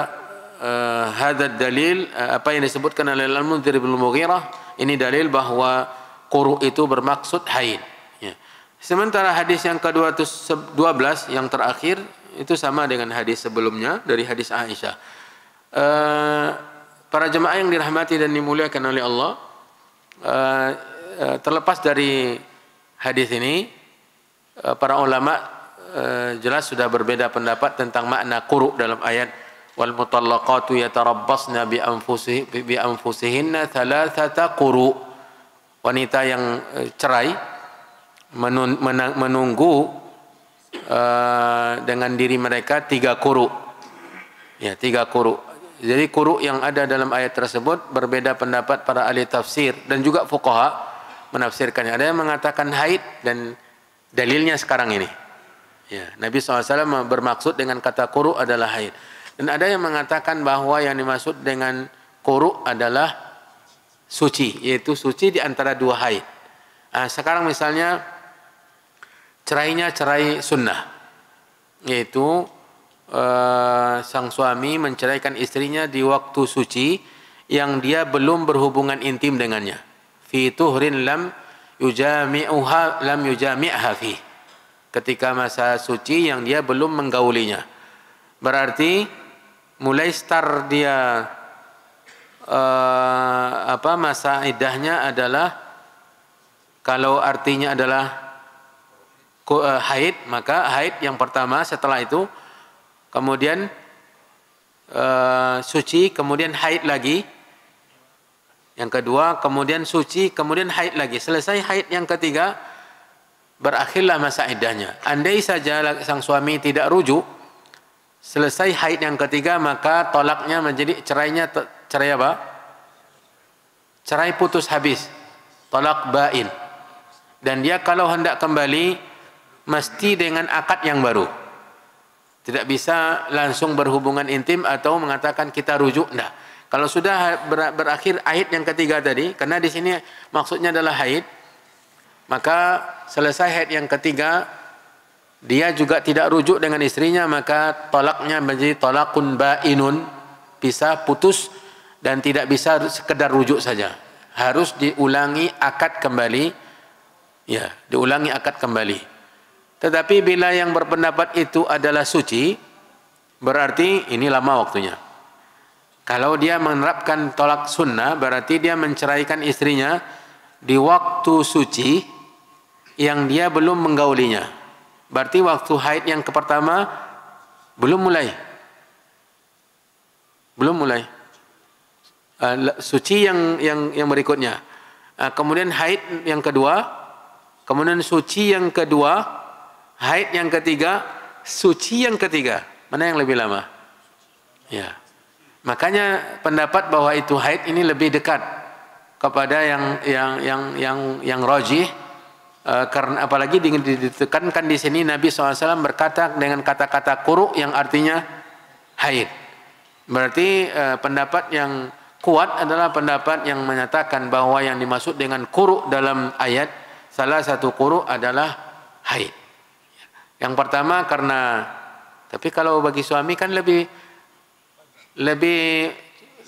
hadzal dalil, apa yang disebutkan oleh Al-Munzir bin Mughirah, ini dalil bahwa quru' itu bermaksud haid, ya. Sementara hadis yang ke-212 yang terakhir itu sama dengan hadis sebelumnya dari hadis Aisyah. Para jemaah yang dirahmati dan dimuliakan oleh Allah, terlepas dari hadis ini, para ulama jelas sudah berbeda pendapat tentang makna quru' dalam ayat wal mutallaqatu yatarabbasna bi anfusihinna thalathata quru'. Wanita yang cerai menunggu dengan diri mereka 3 quru', ya, 3 quru'. Jadi quru' yang ada dalam ayat tersebut berbeda pendapat para ahli tafsir dan juga fuqaha menafsirkannya. Ada yang mengatakan haid dan dalilnya sekarang ini, ya, Nabi SAW bermaksud dengan kata quru' adalah haid. Dan ada yang mengatakan bahwa yang dimaksud dengan quru' adalah suci, yaitu suci di antara 2 haid. Sekarang misalnya cerainya cerai sunnah, yaitu sang suami menceraikan istrinya di waktu suci yang dia belum berhubungan intim dengannya, fi tuhrin lam yujami'ha fi, ketika masa suci yang dia belum menggaulinya. Berarti mulai start dia masa iddahnya adalah, kalau artinya adalah haid, maka haid yang pertama, setelah itu kemudian suci, kemudian haid lagi, yang kedua kemudian suci, kemudian haid lagi. Selesai haid yang ketiga, berakhirlah masa iddahnya. Andai saja sang suami tidak rujuk, selesai haid yang ketiga, maka tolaknya menjadi cerai apa? Cerai putus habis, tolak bain. Dan dia kalau hendak kembali mesti dengan akad yang baru. Tidak bisa langsung berhubungan intim atau mengatakan kita rujuk, enggak. Kalau sudah berakhir haid yang ketiga tadi, karena di sini maksudnya adalah haid, maka selesai haid yang ketiga dia juga tidak rujuk dengan istrinya, maka tolaknya menjadi tolakun bainun, pisah, putus, dan tidak bisa sekedar rujuk saja, harus diulangi akad kembali, ya, diulangi akad kembali. Tetapi bila yang berpendapat itu adalah suci, berarti ini lama waktunya. Kalau dia menerapkan tolak sunnah, berarti dia menceraikan istrinya di waktu suci yang dia belum menggaulinya. Berarti waktu haid yang pertama belum mulai. Suci yang berikutnya. Kemudian haid yang kedua, kemudian suci yang kedua, haid yang ketiga, suci yang ketiga. Mana yang lebih lama? Ya. Makanya pendapat bahwa itu haid ini lebih dekat kepada yang rajih, karena apalagi ditekankan di sini Nabi SAW berkata dengan kata-kata quru' yang artinya haid. Berarti pendapat yang kuat adalah pendapat yang menyatakan bahwa yang dimaksud dengan quru' dalam ayat, salah satu quru' adalah haid. Yang pertama karena, tapi kalau bagi suami kan lebih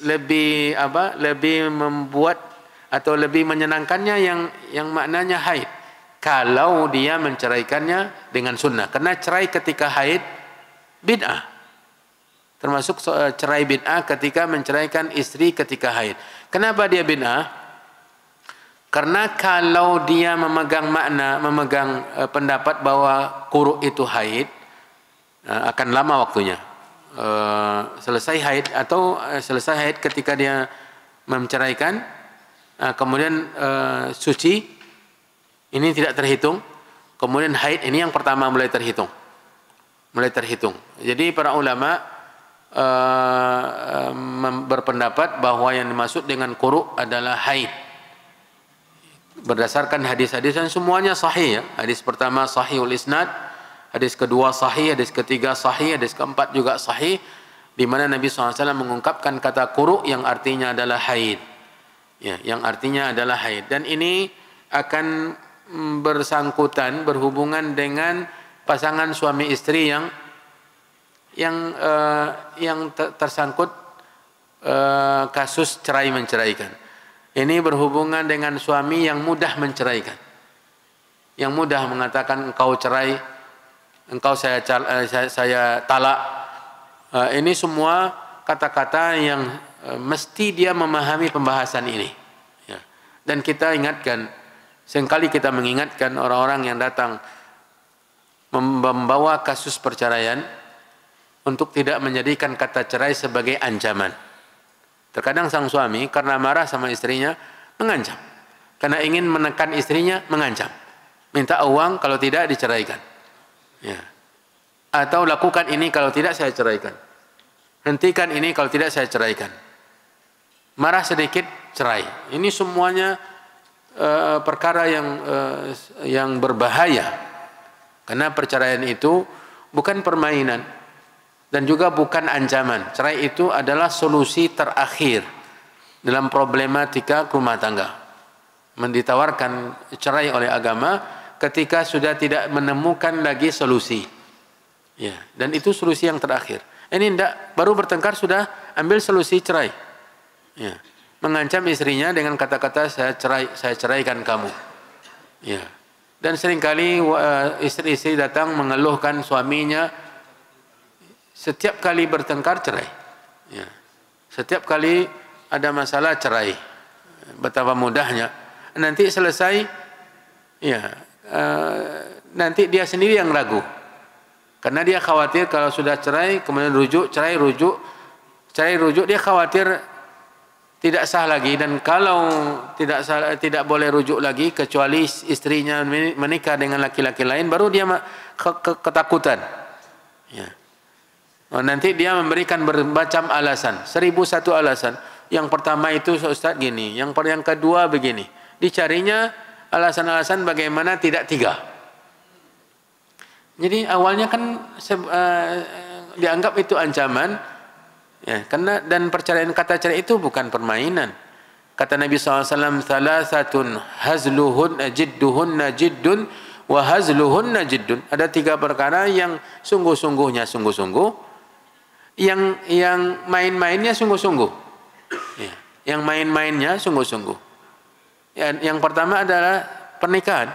lebih membuat atau lebih menyenangkannya yang maknanya haid. Kalau dia menceraikannya dengan sunnah, karena cerai ketika haid bid'ah. Termasuk cerai bid'ah ketika menceraikan istri ketika haid. Kenapa dia bid'ah? Karena kalau dia memegang pendapat bahwa quru itu haid, akan lama waktunya. Selesai haid atau selesai haid ketika dia menceraikan, kemudian suci, ini tidak terhitung. Kemudian haid ini yang pertama mulai terhitung. Jadi para ulama berpendapat bahwa yang dimaksud dengan quru adalah haid. Berdasarkan hadis-hadis dan semuanya sahih ya. Hadis pertama sahihul isnad, hadis kedua sahih, hadis ketiga sahih, hadis keempat juga sahih, di mana Nabi SAW mengungkapkan kata quru yang artinya adalah haid. Ya, yang artinya adalah haid. Dan ini akan bersangkutan, berhubungan dengan pasangan suami istri yang tersangkut kasus cerai menceraikan. Ini berhubungan dengan suami yang mudah menceraikan, yang mudah mengatakan engkau cerai, engkau saya talak. Ini semua kata-kata yang mesti dia memahami pembahasan ini. Ya. Dan kita ingatkan, seringkali kita mengingatkan orang-orang yang datang membawa kasus perceraian untuk tidak menjadikan kata cerai sebagai ancaman. Terkadang sang suami karena marah sama istrinya mengancam, karena ingin menekan istrinya mengancam, minta uang kalau tidak diceraikan, ya. Atau lakukan ini kalau tidak saya ceraikan, hentikan ini kalau tidak saya ceraikan. Marah sedikit cerai. Ini semuanya perkara yang berbahaya, karena perceraian itu bukan permainan dan juga bukan ancaman. Cerai itu adalah solusi terakhir dalam problematika rumah tangga. Ditawarkan cerai oleh agama ketika sudah tidak menemukan lagi solusi. Ya, dan itu solusi yang terakhir. Ini tidak, baru bertengkar sudah ambil solusi cerai. Ya, mengancam istrinya dengan kata-kata saya ceraikan kamu. Ya. Dan seringkali istri-istri datang mengeluhkan suaminya setiap kali bertengkar cerai. Ya. Setiap kali ada masalah cerai. Betapa mudahnya. Nanti selesai, ya, nanti dia sendiri yang ragu. Karena dia khawatir kalau sudah cerai, kemudian rujuk, cerai, rujuk, dia khawatir tidak sah lagi. Dan kalau tidak boleh rujuk lagi, kecuali istrinya menikah dengan laki-laki lain, baru dia ketakutan. Ya. Nanti dia memberikan bermacam alasan, 1001 alasan. Yang pertama itu Ustaz gini, yang kedua begini. Dicarinya alasan-alasan bagaimana tidak 3. Jadi awalnya kan dianggap itu ancaman, ya, karena dan perceraian, kata cerai itu bukan permainan. Kata Nabi SAW, "Thalathatun hazluhun jidduhunna jiddun wa hazluhunna jiddun." Ada 3 perkara yang sungguh-sungguhnya sungguh-sungguh, yang main-mainnya sungguh-sungguh. Ya, yang main-mainnya sungguh-sungguh. Ya, yang pertama adalah pernikahan.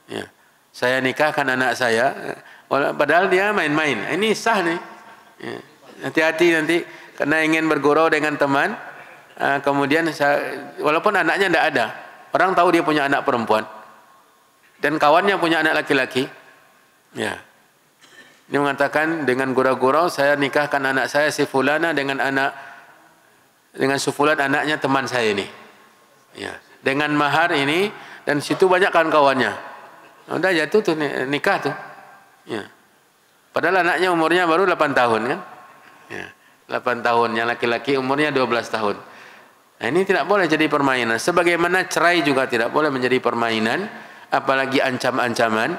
Ya, saya nikahkan anak saya, padahal dia main-main. Ini sah nih. Ya, hati-hati nanti karena ingin bergurau dengan teman, kemudian walaupun anaknya tidak ada, orang tahu dia punya anak perempuan dan kawannya punya anak laki-laki. Ya. Dia mengatakan dengan gurau-gurau, saya nikahkan anak saya si fulana dengan sufulan anaknya teman saya ini. Ya, dengan mahar ini, dan situ banyak kawan-kawannya. Udah jatuh tuh nikah tuh. Ya. Padahal anaknya umurnya baru 8 tahun kan? Ya, 8 tahun, yang laki-laki umurnya 12 tahun. Nah, ini tidak boleh jadi permainan. Sebagaimana cerai juga tidak boleh menjadi permainan, apalagi ancam-ancaman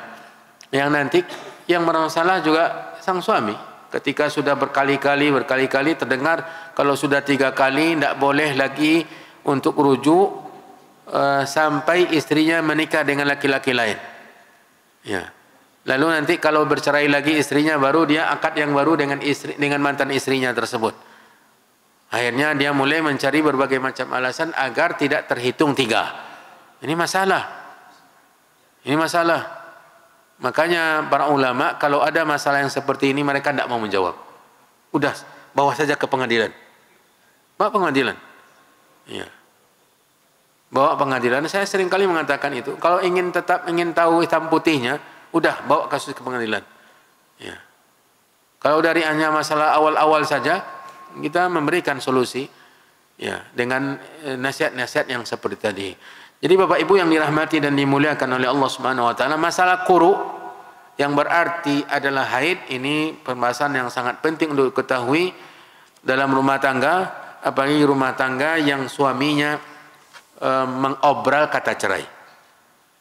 yang nanti yang bermasalah juga sang suami. Ketika sudah berkali-kali terdengar, kalau sudah 3 kali tidak boleh lagi untuk rujuk sampai istrinya menikah dengan laki-laki lain. Ya. Lalu nanti kalau bercerai lagi istrinya, baru dia akad yang baru dengan mantan istrinya tersebut. Akhirnya dia mulai mencari berbagai macam alasan agar tidak terhitung 3. Ini masalah. Ini masalah. Makanya para ulama kalau ada masalah yang seperti ini mereka tidak mau menjawab. Udah, bawa saja ke pengadilan. Bawa pengadilan. Ya. Bawa pengadilan. Saya sering kali mengatakan itu. Kalau ingin tahu hitam putihnya, udah bawa kasus ke pengadilan. Ya. Kalau dari hanya masalah awal-awal saja, kita memberikan solusi ya dengan nasihat-nasihat yang seperti tadi. Jadi Bapak Ibu yang dirahmati dan dimuliakan oleh Allah Subhanahu wa taala, masalah quru yang berarti adalah haid ini pembahasan yang sangat penting untuk diketahui dalam rumah tangga, apalagi rumah tangga yang suaminya mengobral kata cerai.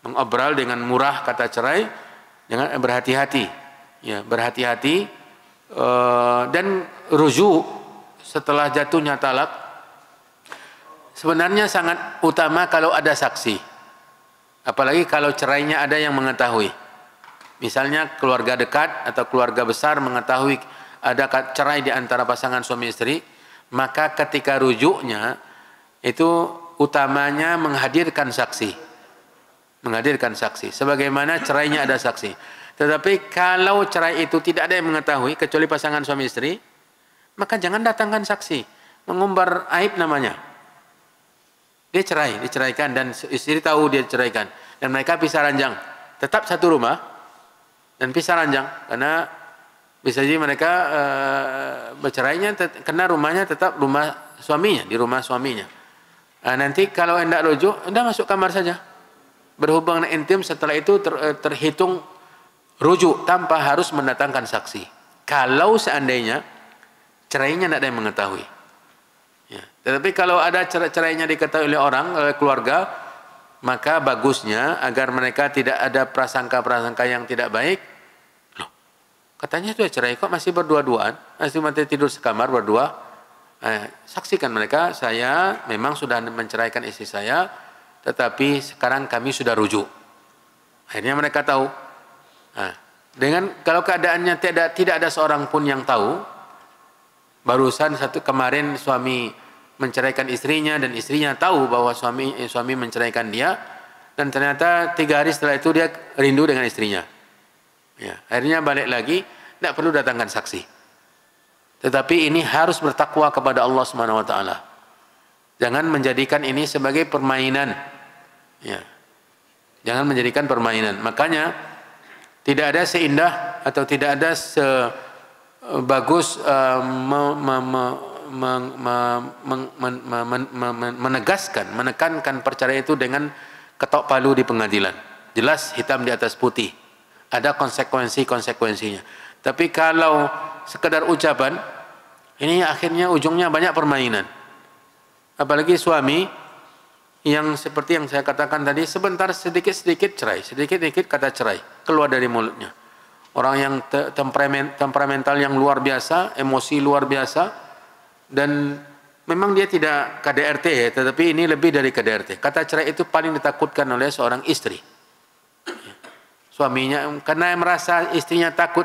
Mengobral dengan murah kata cerai, dengan berhati-hati. Ya, berhati-hati dan rujuk setelah jatuhnya talak. Sebenarnya sangat utama kalau ada saksi. Apalagi kalau cerainya ada yang mengetahui. Misalnya keluarga dekat atau keluarga besar mengetahui ada cerai di antara pasangan suami istri, maka ketika rujuknya itu utamanya menghadirkan saksi. Menghadirkan saksi. Sebagaimana cerainya ada saksi. Tetapi kalau cerai itu tidak ada yang mengetahui kecuali pasangan suami istri, maka jangan datangkan saksi. Mengumbar aib namanya. Dia diceraikan dan istri tahu dia diceraikan dan mereka pisah ranjang, tetap satu rumah dan pisah ranjang karena bisa jadi mereka bercerainya karena rumahnya tetap rumah suaminya, di rumah suaminya. Nanti kalau hendak rujuk, hendak masuk kamar saja, berhubungan intim, setelah itu terhitung rujuk tanpa harus mendatangkan saksi. Kalau seandainya cerainya tidak ada yang mengetahui. Ya. Tetapi kalau ada cerainya diketahui oleh orang, oleh keluarga, maka bagusnya agar mereka tidak ada prasangka-prasangka yang tidak baik. Loh, katanya sudah cerai kok masih berdua-duaan, masih tidur sekamar berdua. Saksikan mereka, saya memang sudah menceraikan istri saya, tetapi sekarang kami sudah rujuk. Akhirnya mereka tahu. Dengan kalau keadaannya tidak ada seorang pun yang tahu. Barusan kemarin suami menceraikan istrinya dan istrinya tahu bahwa suami menceraikan dia, dan ternyata 3 hari setelah itu dia rindu dengan istrinya. Ya, akhirnya balik lagi, tidak perlu datangkan saksi. Tetapi ini harus bertakwa kepada Allah Subhanahu wa taala. Jangan menjadikan ini sebagai permainan. Ya. Jangan menjadikan permainan. Makanya tidak ada seindah atau tidak ada bagus menekankan perceraian itu dengan ketok palu di pengadilan. Jelas hitam di atas putih. Ada konsekuensinya. Tapi kalau sekedar ucapan, ini akhirnya ujungnya banyak permainan. Apalagi suami yang seperti yang saya katakan tadi, sebentar sedikit-sedikit cerai, sedikit-sedikit kata cerai keluar dari mulutnya. Orang yang temperamental yang luar biasa, emosi luar biasa, dan memang dia tidak KDRT ya, tetapi ini lebih dari KDRT. Kata cerai itu paling ditakutkan oleh seorang istri. Suaminya, karena merasa istrinya takut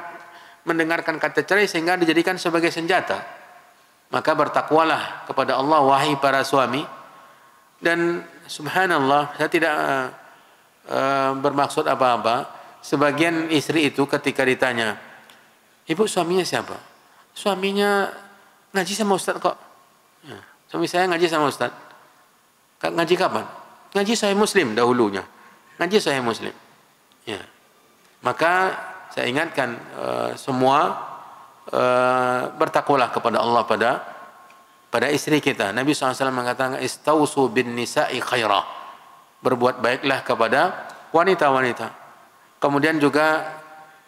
mendengarkan kata cerai sehingga dijadikan sebagai senjata. Maka bertakwalah kepada Allah, wahai para suami. Dan subhanallah, saya tidak bermaksud apa-apa. Sebagian istri itu ketika ditanya, ibu suaminya siapa? Suaminya ngaji sama ustaz kok. Ya, suami saya ngaji sama ustaz. Ngaji kapan? Ngaji Sahih Muslim dahulunya. Ngaji Sahih Muslim. Ya. Maka saya ingatkan semua bertakwalah kepada Allah pada istri kita. Nabi SAW mengatakan, istausu bin nisa'i khairah. Berbuat baiklah kepada wanita-wanita. Kemudian juga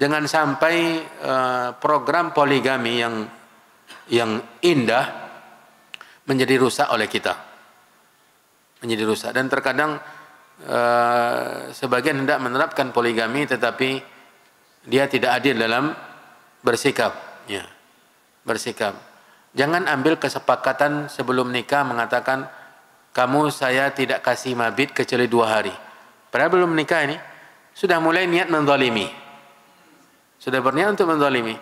jangan sampai program poligami yang indah menjadi rusak oleh kita. Menjadi rusak. Dan terkadang sebagian hendak menerapkan poligami tetapi dia tidak adil dalam bersikap. Ya, bersikap. Jangan ambil kesepakatan sebelum nikah mengatakan, kamu saya tidak kasih mabit kecuali 2 hari. Padahal belum nikah ini. Sudah mulai niat menzalimi. Sudah berniat untuk menzalimi.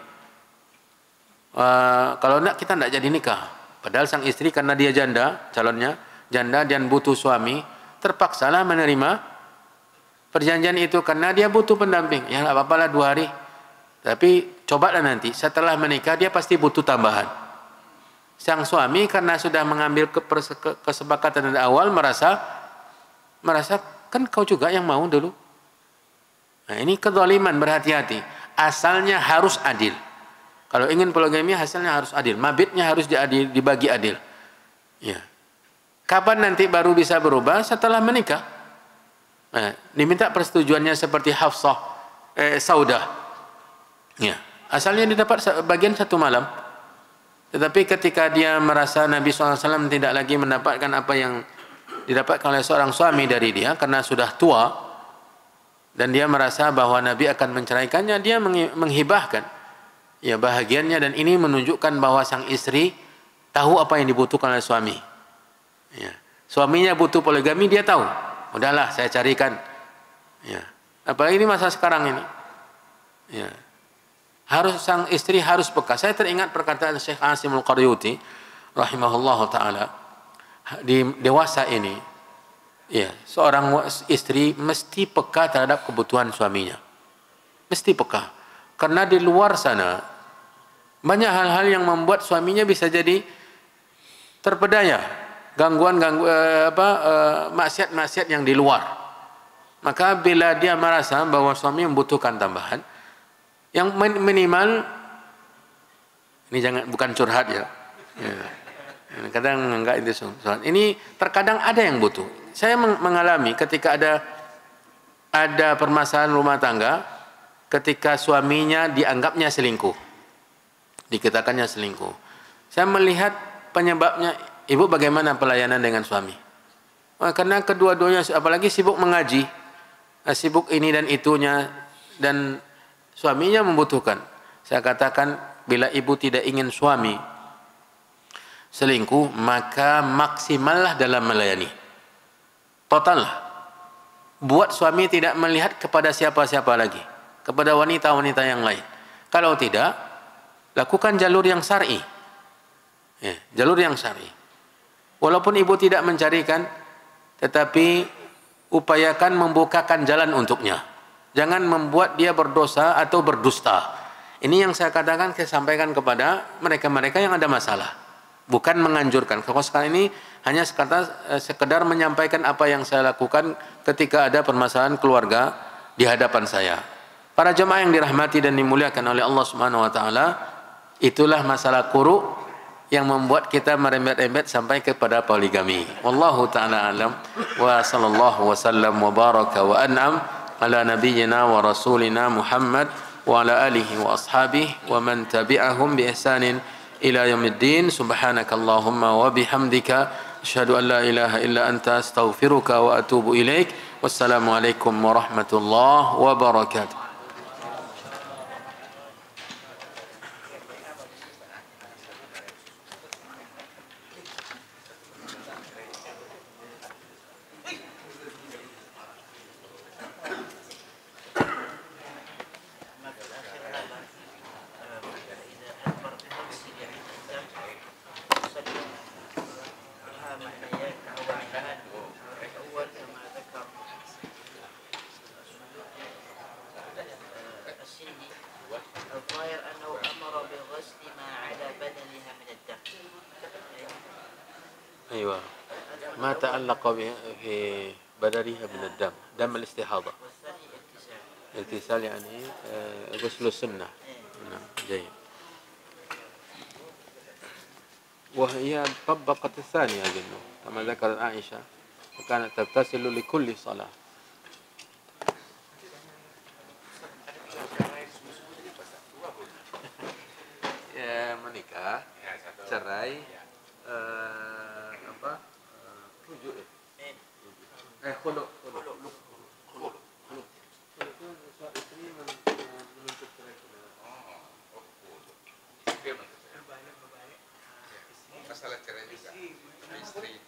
Kalau enggak, kita enggak jadi nikah. Padahal sang istri karena dia janda, calonnya janda dan butuh suami, terpaksalah menerima perjanjian itu karena dia butuh pendamping. Ya nggak apa-apalah 2 hari. Tapi cobalah nanti setelah menikah dia pasti butuh tambahan. Sang suami karena sudah mengambil kesepakatan dari awal merasa kan kau juga yang mau dulu. Nah, ini kezaliman, berhati-hati. Asalnya harus adil. Kalau ingin poligami hasilnya harus adil. Mabitnya harus dibagi adil. Ya. Kapan nanti baru bisa berubah? Setelah menikah. Nah, diminta persetujuannya seperti Hafsah, Saudah. Ya. Asalnya didapat bagian 1 malam. Tetapi ketika dia merasa Nabi SAW tidak lagi mendapatkan apa yang didapatkan oleh seorang suami dari dia karena sudah tua, dan dia merasa bahwa Nabi akan menceraikannya, dia menghibahkan ya bahagiannya, dan ini menunjukkan bahwa sang istri tahu apa yang dibutuhkan oleh suami. Ya. Suaminya butuh poligami, dia tahu. Udahlah, saya carikan. Ya. Apalagi ini masa sekarang ini. Ya. Sang istri harus peka. Saya teringat perkataan Syekh Asim Al-Qaryuti rahimahullah taala, di dewasa ini. Ya, seorang istri mesti peka terhadap kebutuhan suaminya. Mesti peka. Karena di luar sana banyak hal-hal yang membuat suaminya bisa jadi terpedaya, maksiat-maksiat yang di luar. Maka bila dia merasa bahwa suami membutuhkan tambahan, yang minimal ini bukan curhat ya. Kadang enggak itu curhat. Ini terkadang ada yang butuh. Saya mengalami ketika ada permasalahan rumah tangga, ketika suaminya dianggapnya selingkuh, dikatakannya selingkuh. Saya melihat penyebabnya, ibu bagaimana pelayanan dengan suami? Karena kedua-duanya apalagi sibuk mengaji, sibuk ini dan itunya, dan suaminya membutuhkan. Saya katakan, bila ibu tidak ingin suami selingkuh, maka maksimallah dalam melayani. Total lah. Buat suami tidak melihat kepada siapa-siapa lagi, kepada wanita-wanita yang lain. Kalau tidak, lakukan jalur yang syar'i. Ya, jalur yang syar'i. Walaupun ibu tidak mencarikan, tetapi upayakan membukakan jalan untuknya. Jangan membuat dia berdosa atau berdusta. Ini yang saya katakan, saya sampaikan kepada mereka-mereka yang ada masalah. Bukan menganjurkan. Kalau sekarang ini hanya sekedar menyampaikan apa yang saya lakukan ketika ada permasalahan keluarga di hadapan saya. Para jemaah yang dirahmati dan dimuliakan oleh Allah Subhanahu wa taala, itulah masalah quru yang membuat kita merembet-rembet sampai kepada poligami. Wallahu taala alam, wa sallallahu wasallam wa baraka wa an'am ala nabiyyina wa rasulina Muhammad wa ala alihi wa ashabihi wa man tabi'ahum bi ihsanin ila yaumiddin. Subhanakallahumma wa bihamdika asyhadu an la ilaha illa anta astaghfiruka wa atubu ilaik. Wassalamualaikum warahmatullahi wabarakatuh. أيوة ما تعلق في بدنها من الدم، دم الاستحاضة. الاغتسال يعني غسل السنة. نعم جيد. وهي طبقت الثانية أظن كما ذكرت عائشة، وكانت تغتسل لكل صلاة. Ya, menikah, cerai, rujuk ya? Khulu. Istri menuntut cerai. Masalah cerai juga istri